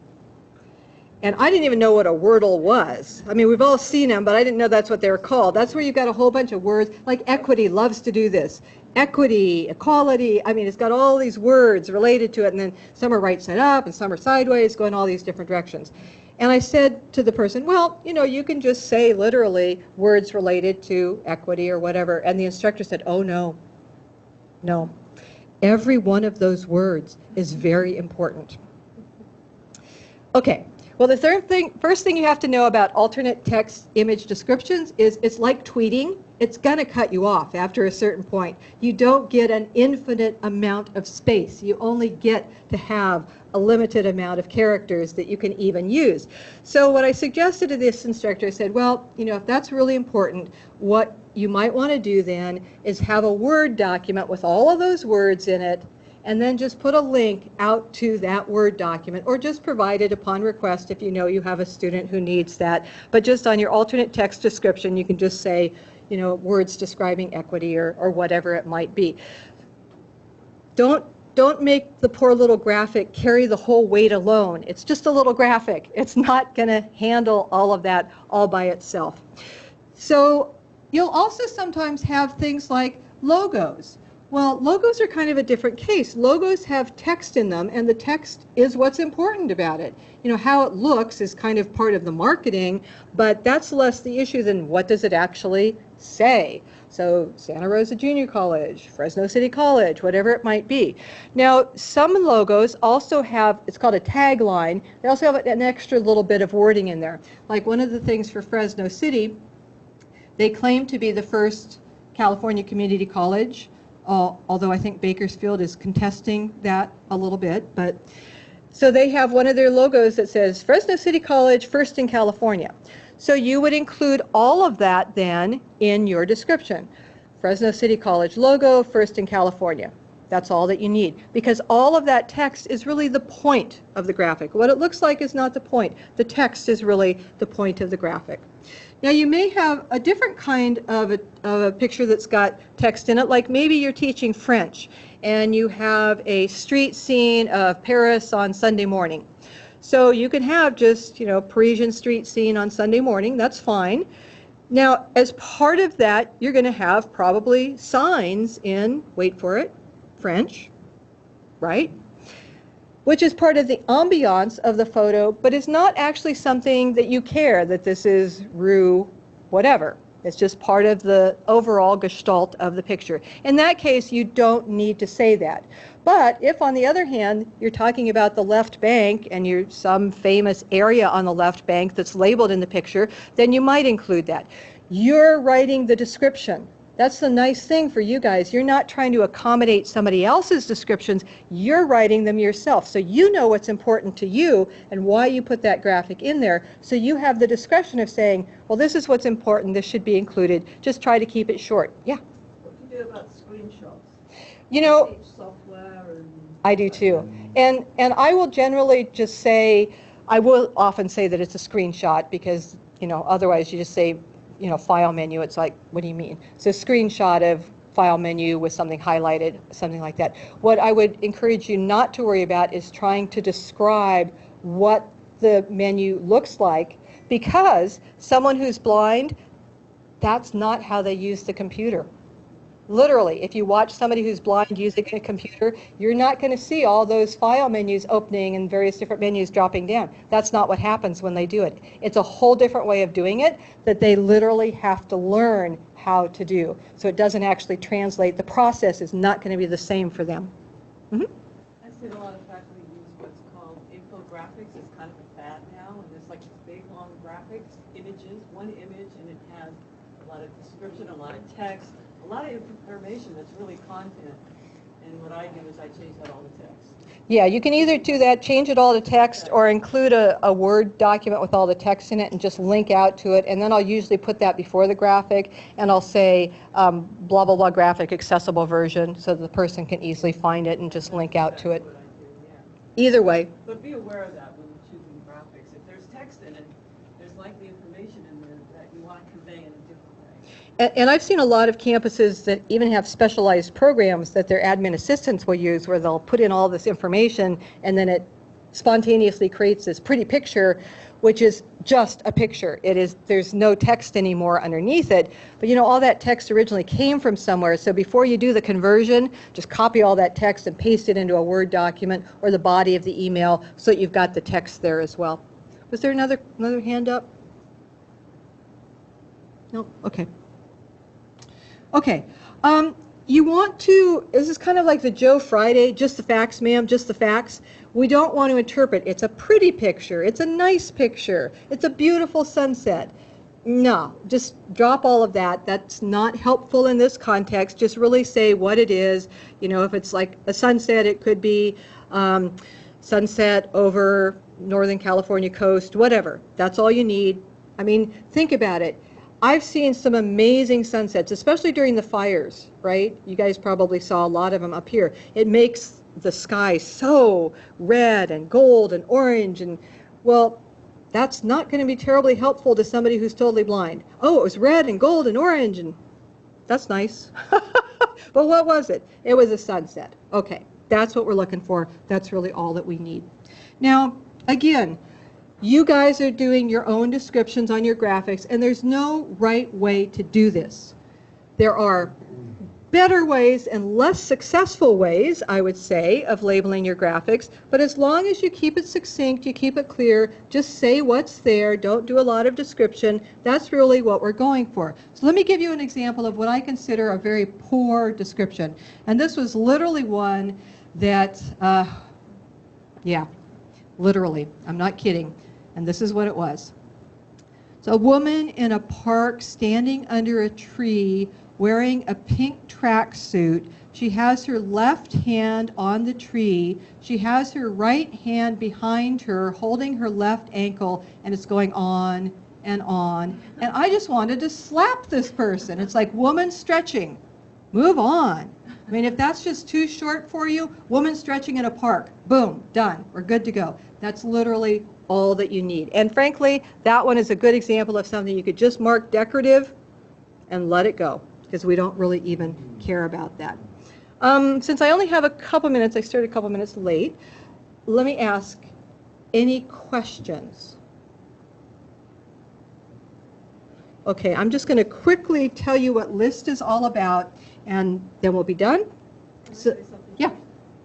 And I didn't even know what a wordle was. I mean, we've all seen them, but I didn't know that's what they were called. That's where you've got a whole bunch of words, like equity loves to do this. Equity, equality, I mean, it's got all these words related to it, and then some are right side up, and some are sideways, going all these different directions. And I said to the person, well, you know, you can just say literally words related to equity or whatever. And the instructor said, oh, no, no. Every one of those words is very important. Okay. Well, the first thing you have to know about alternate text image descriptions is it's like tweeting. It's going to cut you off after a certain point. You don't get an infinite amount of space. You only get to have a limited amount of characters that you can even use. So what I suggested to this instructor, I said, well, you know, if that's really important, what you might want to do then is have a Word document with all of those words in it, and then just put a link out to that Word document, or just provide it upon request if you know you have a student who needs that. But just on your alternate text description, you can just say, you know, words describing equity or whatever it might be. Don't make the poor little graphic carry the whole weight alone. It's just a little graphic. It's not going to handle all of that all by itself. So you'll also sometimes have things like logos. Well, logos are kind of a different case. Logos have text in them, and the text is what's important about it. You know, how it looks is kind of part of the marketing, but that's less the issue than what does it actually say. So Santa Rosa Junior College, Fresno City College, whatever it might be. Now, some logos also have, it's called a tagline. They also have an extra little bit of wording in there. Like one of the things for Fresno City, they claim to be the first California community college. Although I think Bakersfield is contesting that a little bit, but so they have one of their logos that says Fresno City College, first in California. So you would include all of that then in your description. Fresno City College logo, first in California. That's all that you need, because all of that text is really the point of the graphic. What it looks like is not the point. The text is really the point of the graphic. Now you may have a different kind of a picture that's got text in it, like maybe you're teaching French and you have a street scene of Paris on Sunday morning. So you can have just, you know, Parisian street scene on Sunday morning, that's fine. Now as part of that, you're going to have probably signs in, wait for it, French, right? Which is part of the ambiance of the photo, but is not actually something that you care that this is Rue whatever. It's just part of the overall gestalt of the picture. In that case, you don't need to say that. But if, on the other hand, you're talking about the left bank and you're some famous area on the left bank that's labeled in the picture, then you might include that. You're writing the description. That's the nice thing for you guys. You're not trying to accommodate somebody else's descriptions. You're writing them yourself. So you know what's important to you and why you put that graphic in there. So you have the discretion of saying, well, this is what's important. This should be included. Just try to keep it short. Yeah? What do you do about screenshots? You know, Software and I do too. And I will generally just say, I will often say that it's a screenshot because, you know, otherwise you just say, you know, file menu, it's like, what do you mean? So screenshot of file menu with something highlighted, something like that. What I would encourage you not to worry about is trying to describe what the menu looks like, because someone who's blind, that's not how they use the computer. Literally, if you watch somebody who's blind using a computer, you're not going to see all those file menus opening and various different menus dropping down. That's not what happens when they do it. It's a whole different way of doing it that they literally have to learn how to do. So it doesn't actually translate. The process is not going to be the same for them. I've seen a lot of faculty use what's called infographics. It's kind of a fad now, and there's like these big long graphics, images, one image, and it has a lot of description, a lot of text, a lot of information that's really content. And what I do is I change that all to text. Yeah, you can either do that, change it all to text, or include a Word document with all the text in it and just link out to it. And then I'll usually put that before the graphic, and I'll say blah, blah, blah graphic accessible version so that the person can easily find it and just link out to it. What I do, yeah. Either way. But be aware of that when you're choosing graphics. If there's text in it, there's likely information in there that you want to convey in a different way. And I've seen a lot of campuses that even have specialized programs that their admin assistants will use, where they'll put in all this information and then it spontaneously creates this pretty picture which is just a picture. There's no text anymore underneath it, but you know, all that text originally came from somewhere, so before you do the conversion, just copy all that text and paste it into a Word document or the body of the email so that you've got the text there as well. Was there another hand up? No? Okay. Okay. You want to, this is kind of like the Joe Friday, just the facts, ma'am, just the facts. We don't want to interpret. It's a pretty picture. It's a nice picture. It's a beautiful sunset. No, just drop all of that. That's not helpful in this context. Just really say what it is. You know, if it's like a sunset, it could be sunset over Northern California coast, whatever. That's all you need. I mean, think about it. I've seen some amazing sunsets, especially during the fires, right? You guys probably saw a lot of them up here. It makes the sky so red and gold and orange, and well, that's not going to be terribly helpful to somebody who's totally blind. Oh, it was red and gold and orange, and that's nice. But what was it? It was a sunset. Okay, that's what we're looking for. That's really all that we need. Now, again, you guys are doing your own descriptions on your graphics, and there's no right way to do this. There are better ways and less successful ways, I would say, of labeling your graphics, but as long as you keep it succinct, you keep it clear, just say what's there, don't do a lot of description, that's really what we're going for. So let me give you an example of what I consider a very poor description. And this was literally one that, yeah, literally, I'm not kidding. And this is what it was. It's a woman in a park standing under a tree wearing a pink tracksuit. She has her left hand on the tree. She has her right hand behind her holding her left ankle, and it's going on and on. And I just wanted to slap this person. It's like, woman stretching. Move on. I mean, if that's just too short for you, woman stretching in a park. Boom, done. We're good to go. That's literally all that you need. And frankly, that one is a good example of something you could just mark decorative and let it go, because we don't really even care about that. Since I only have a couple minutes, I started a couple minutes late, let me ask, any questions? Okay, I'm just going to quickly tell you what LIST is all about, and then we'll be done. So, yeah.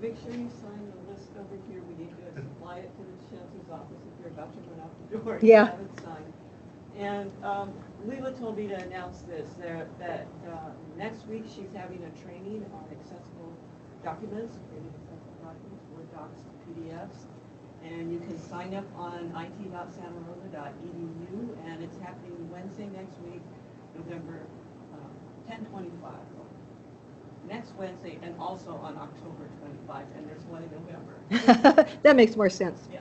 Make sure you sign the list over here. We need to supply it to the chancellor's office if you're about to run out the door. Yeah. You have it signed. And Leela told me to announce this, that next week she's having a training on accessible documents, creating accessible documents, Word docs, PDFs. And you can sign up on it.santarosa.edu, and it's happening Wednesday next week, November 10/25. Next Wednesday, and also on October 25, and there's one in November. That makes more sense. Yeah.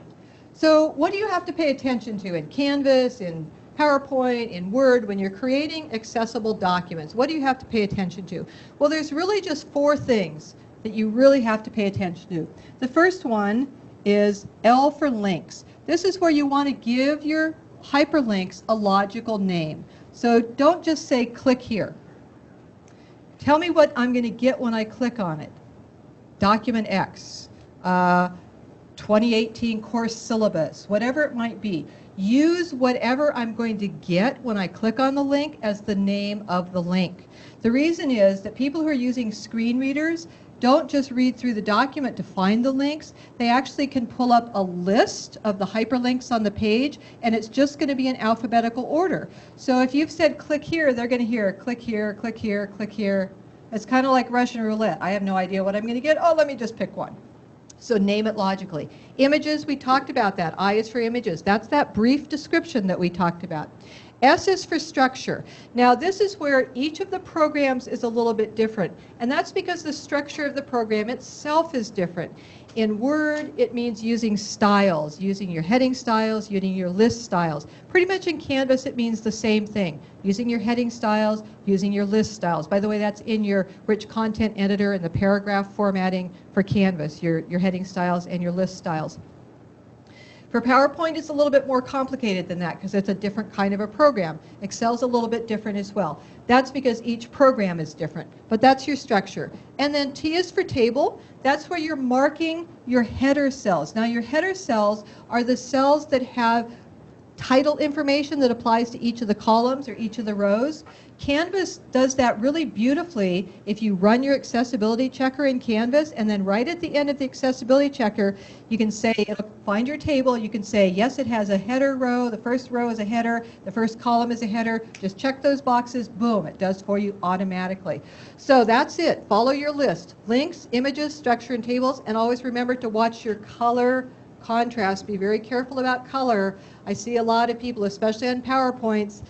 So what do you have to pay attention to in Canvas, in PowerPoint, in Word, when you're creating accessible documents? What do you have to pay attention to? Well, there's really just 4 things that you really have to pay attention to. The first one is L for links. This is where you want to give your hyperlinks a logical name. So don't just say click here. Tell me what I'm going to get when I click on it. Document X, 2018 course syllabus, whatever it might be. Use whatever I'm going to get when I click on the link as the name of the link. The reason is that people who are using screen readers don't just read through the document to find the links. They actually can pull up a list of the hyperlinks on the page, and it's just going to be in alphabetical order. So if you've said click here, they're going to hear click here, click here, click here. It's kind of like Russian roulette. I have no idea what I'm going to get. Oh, let me just pick one. So name it logically. Images, we talked about that. I is for images. That's that brief description that we talked about. S is for structure. Now this is where each of the programs is a little bit different, and that's because the structure of the program itself is different. In Word, it means using styles, using your heading styles, using your list styles. Pretty much in Canvas, it means the same thing, using your heading styles, using your list styles. By the way, that's in your rich content editor and the paragraph formatting for Canvas, your heading styles and your list styles. For PowerPoint, it's a little bit more complicated than that because it's a different kind of a program. Excel's a little bit different as well. That's because each program is different, but that's your structure. And then T is for table. That's where you're marking your header cells. Now your header cells are the cells that have title information that applies to each of the columns or each of the rows. Canvas does that really beautifully if you run your accessibility checker in Canvas, and then right at the end of the accessibility checker, you can say, it'll find your table, you can say, yes, it has a header row, the first row is a header, the first column is a header, just check those boxes, boom, it does for you automatically. So that's it, follow your list, links, images, structure, and tables, and always remember to watch your color contrast, be very careful about color. I see a lot of people, especially on PowerPoints,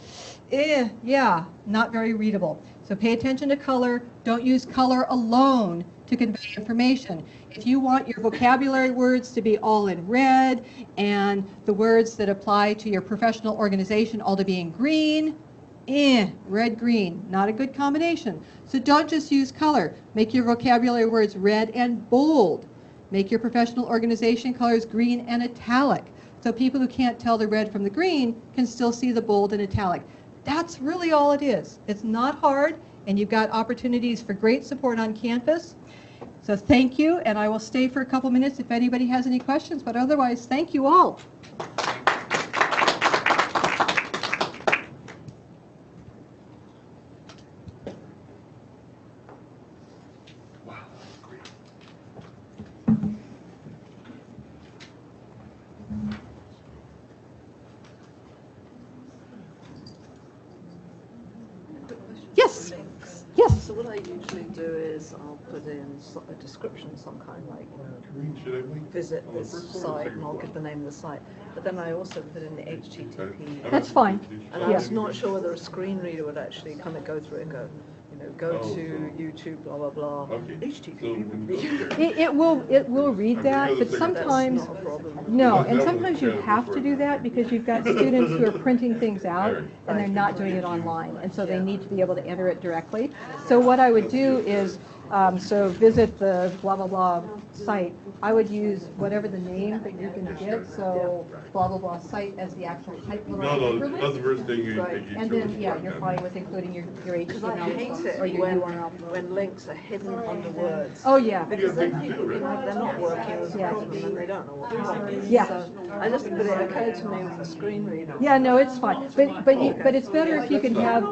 yeah, not very readable. So pay attention to color. Don't use color alone to convey information. If you want your vocabulary words to be all in red and the words that apply to your professional organization all to be in green, red, green, not a good combination. So don't just use color. Make your vocabulary words red and bold. Make your professional organization colors green and italic. So people who can't tell the red from the green can still see the bold and italic. That's really all it is. It's not hard, and you've got opportunities for great support on campus. So thank you, and I will stay for a couple minutes if anybody has any questions, but otherwise, thank you all. Yes. Yes. So what I usually do is I'll put in a description, some kind like Should I link visit on the this first one or site, second and I'll one? give the name of the site. But then I also put in the HTTP. That's fine. And I was not sure whether a screen reader would actually kind of go through it and go, go Oh, to so- YouTube, blah, blah, blah. Okay. HTTP So would when be. you go there- It will read that, but That's sometimes, not a problem. no, That and was sometimes you kind of have to do that because you've got students who are printing things out and they're not doing it online, and so they need to be able to enter it directly. So what I would do is, so visit the blah, blah, blah site. I would use whatever the name that you're going to get, so blah, blah, blah site as the actual type. No, that's the first thing you Right. you And chose. then, yeah, you're fine with including your Because I hate HTML or it your when, URL. when links are hidden under words. Oh, yeah. Because then people, they're not working with a Yeah. problem and they don't know what the problem is. Yeah. So I just, but it occurred to me with a screen reader. Yeah, no, it's fine. But it's better if you can have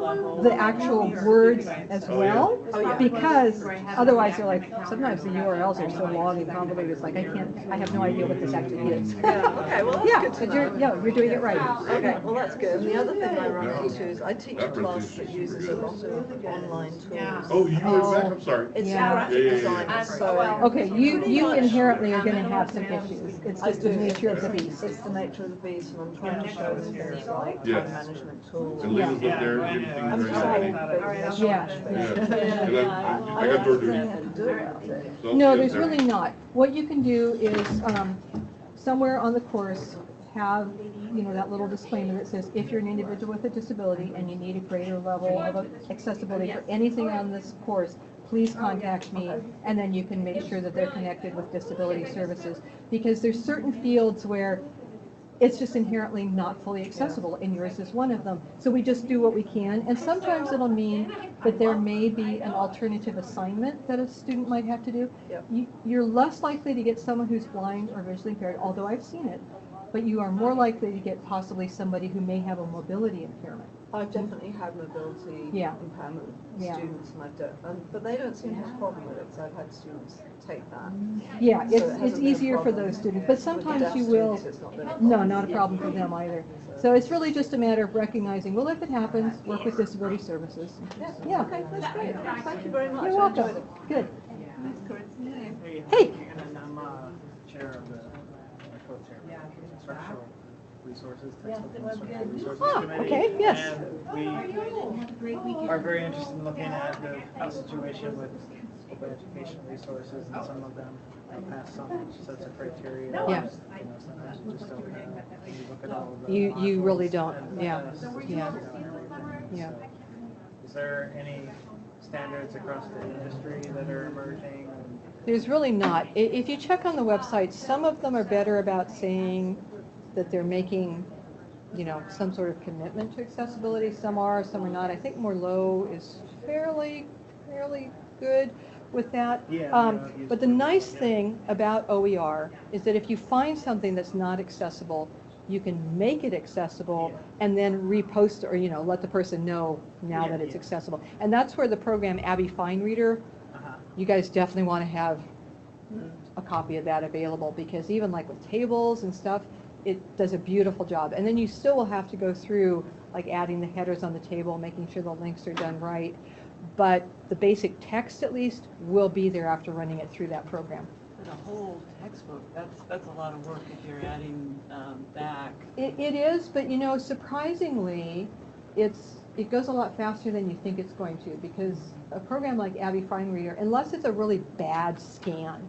the actual words as well, because otherwise they're like, sometimes the URLs are so long and convoluted, it's like, I have no idea what this actually is. Yeah, okay, well, that's Yeah, good to but know. you're doing it right. Okay, well, that's good. And the other thing I run into is I teach a class that uses a lot of online tools. Oh, you were back, I'm sorry. It's Yeah. graphic design, so. Okay, you inherently are going to have some issues. It's just the nature of the beast. It's the nature of the beast, and I'm trying to show them things like Yes. time management tools. And Lena's up there, everything's I'm right. sorry, Yeah. but it's Yeah. And I got I door don't duty. know how to do about it. So No, I'll there's sit there. really not. What you can do is, somewhere on the course, have, that little disclaimer that says, if you're an individual with a disability and you need a greater level of accessibility for anything on this course, please contact me, and then you can make sure that they're connected with disability services. Because there's certain fields where it's just inherently not fully accessible, and yours is one of them. So we just do what we can, and sometimes it'll mean that there may be an alternative assignment that a student might have to do. Yep. You're less likely to get someone who's blind or visually impaired, although I've seen it, but you are more likely to get possibly somebody who may have a mobility impairment. I've definitely had mobility Yeah. impairment Yeah. students, and but they don't seem to have a problem with it, because I've had students take that. Yeah, So it hasn't it's been a easier for problem. those students, but With the sometimes deaf you will. students, it's not been a No, problem. not a problem for them either. So it's really just a matter of recognizing, well, if it happens, work with disability services. Yeah. Okay, that's great. Thank you very much. You're I enjoyed welcome. it. Good. Hey, Hey. and I'm chair of the, co-chair of the Instructional Resources, Technical Instructional Resources Ah, Committee. okay, yes. And we are very interested in looking at the situation with open education resources, and some of them pass some sets of criteria. Yeah. Sometimes we just don't have, when you look at all of the You really modules don't, and yeah, tests, yeah. Yeah. So, is there any standards across the industry that are emerging? There's really not. If you check on the website, some of them are better about saying that they're making, some sort of commitment to accessibility. Some are not. I think Merlot is fairly good with that. But the nice thing about OER is that if you find something that's not accessible, you can make it accessible and then repost or, let the person know now that it's accessible. And that's where the program Abby Fine Reader, you guys definitely want to have a copy of that available, because even like with tables and stuff, it does a beautiful job. And then you still will have to go through like adding the headers on the table, making sure the links are done right. But the basic text at least will be there after running it through that program. But a whole textbook, that's a lot of work if you're adding back. It is, but surprisingly, it goes a lot faster than you think it's going to, because a program like Abby Fine Reader, unless it's a really bad scan,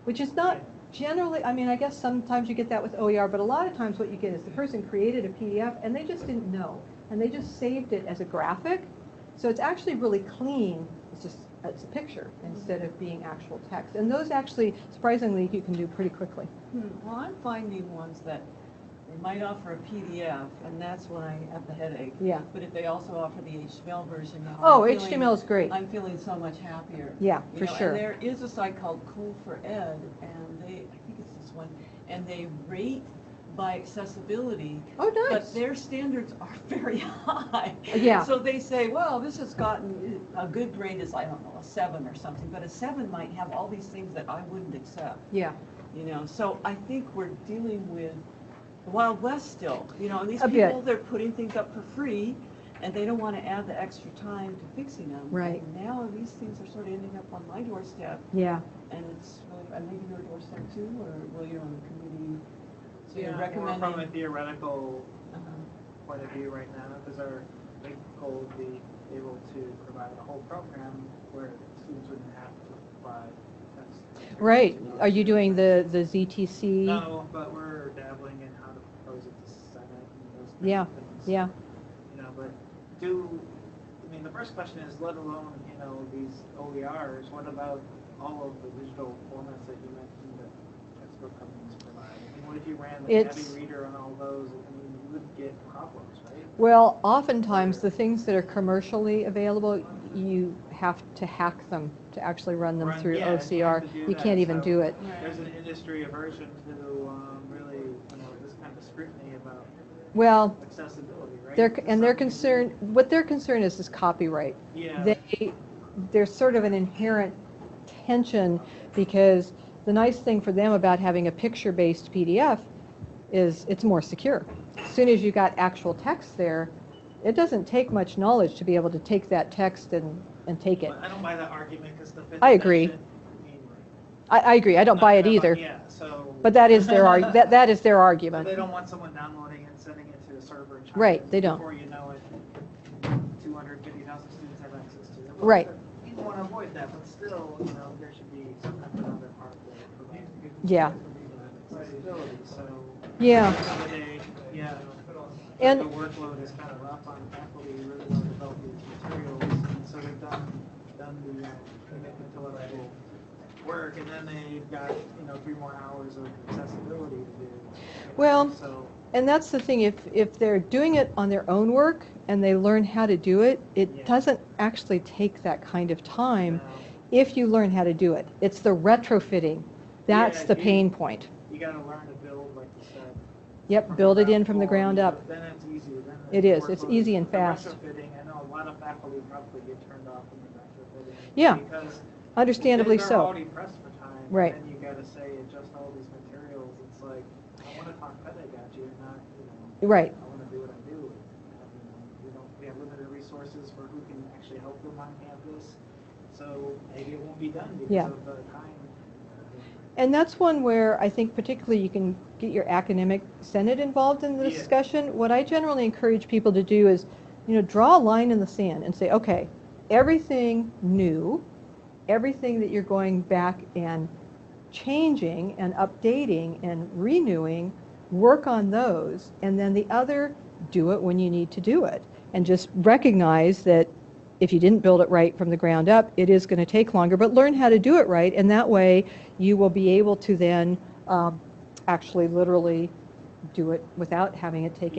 which is not generally, I guess sometimes you get that with OER, but a lot of times what you get is the person created a PDF and they just didn't know, and they just saved it as a graphic, so it's actually really clean. It's a picture instead of being actual text. And those actually, surprisingly, you can do pretty quickly. Well, I'm finding ones that they might offer a PDF, and that's when I have the headache. Yeah. But if they also offer the HTML version now, HTML is great. I'm feeling so much happier. Yeah, for sure. And there is a site called Cool for Ed, and I think it's this one, and they rate by accessibility. Oh, nice. But their standards are very high. Yeah. So they say, well, this has gotten, a good grade is, I don't know, a 7 or something, but a 7 might have all these things that I wouldn't accept. Yeah. So I think we're dealing with the Wild West still, and these A people, bit. they're putting things up for free, and they don't want to add the extra time to fixing them. Right. And now these things are sort of ending up on my doorstep, Yeah. and it's really, and maybe your doorstep too, or will you on the committee? So you're More recommending? from a theoretical Uh-huh. point of view right now, because our big goal would be able to provide a whole program where students wouldn't have to provide tests. Right. Are you doing the ZTC? No, but we're dabbling in how to propose it to Senate and those kinds Yeah. of things. Yeah. But the first question is, let alone, these OERs, what about all of the digital formats that you mentioned that textbook companies provide? What if you ran the Abby Reader on all those? You would get problems, right? Well, oftentimes the things that are commercially available, you have to hack them to actually run them through OCR. You can't even do it. There's an industry aversion to really, this kind of scrutiny about accessibility, right? What their concern is copyright. Yeah. There's sort of an inherent tension, because the nice thing for them about having a picture-based PDF is it's more secure. As soon as you got actual text there, it doesn't take much knowledge to be able to take that text and take it. I don't buy that argument, because the fifth I agree. edition, I agree. I don't buy it either. But that is their that is their argument. They don't want someone downloading and sending it to a server in China. Right, they don't. Before you know it, 250,000 students have access to it. Right. People want to avoid that, but still, there should be some kind of other part that provides Yeah. accessibility. So Yeah. And the workload is kind of rough on faculty who really want to develop these materials, and so they've done the intellectual work, and then they've got 3 more hours of accessibility to do. Well, So, and that's the thing, if they're doing it on their own work and they learn how to do it, it doesn't actually take that kind of time if you learn how to do it. It's the retrofitting. That's the pain point. you got to learn to build, like you said. Yep, build it in from the ground up. Then it's easier. Then It is. It's easy and the fast. Retrofitting, I know a lot of faculty probably get turned off when they're retrofitting. Yeah, Because understandably they're so. already pressed for time. Right. And then you got to say, adjust all these materials. It's like, I want to talk pedagogy and not, Right. I want to do what I do. We have limited resources for who can actually help them on campus. So maybe it won't be done because of the time. And that's one where I think particularly you can get your academic senate involved in the discussion. What I generally encourage people to do is, draw a line in the sand and say, okay, everything new, everything that you're going back and changing and updating and renewing, work on those, and then the other, do it when you need to do it. And just recognize that if you didn't build it right from the ground up, it is going to take longer, but learn how to do it right, and that way you will be able to then actually literally do it without having it take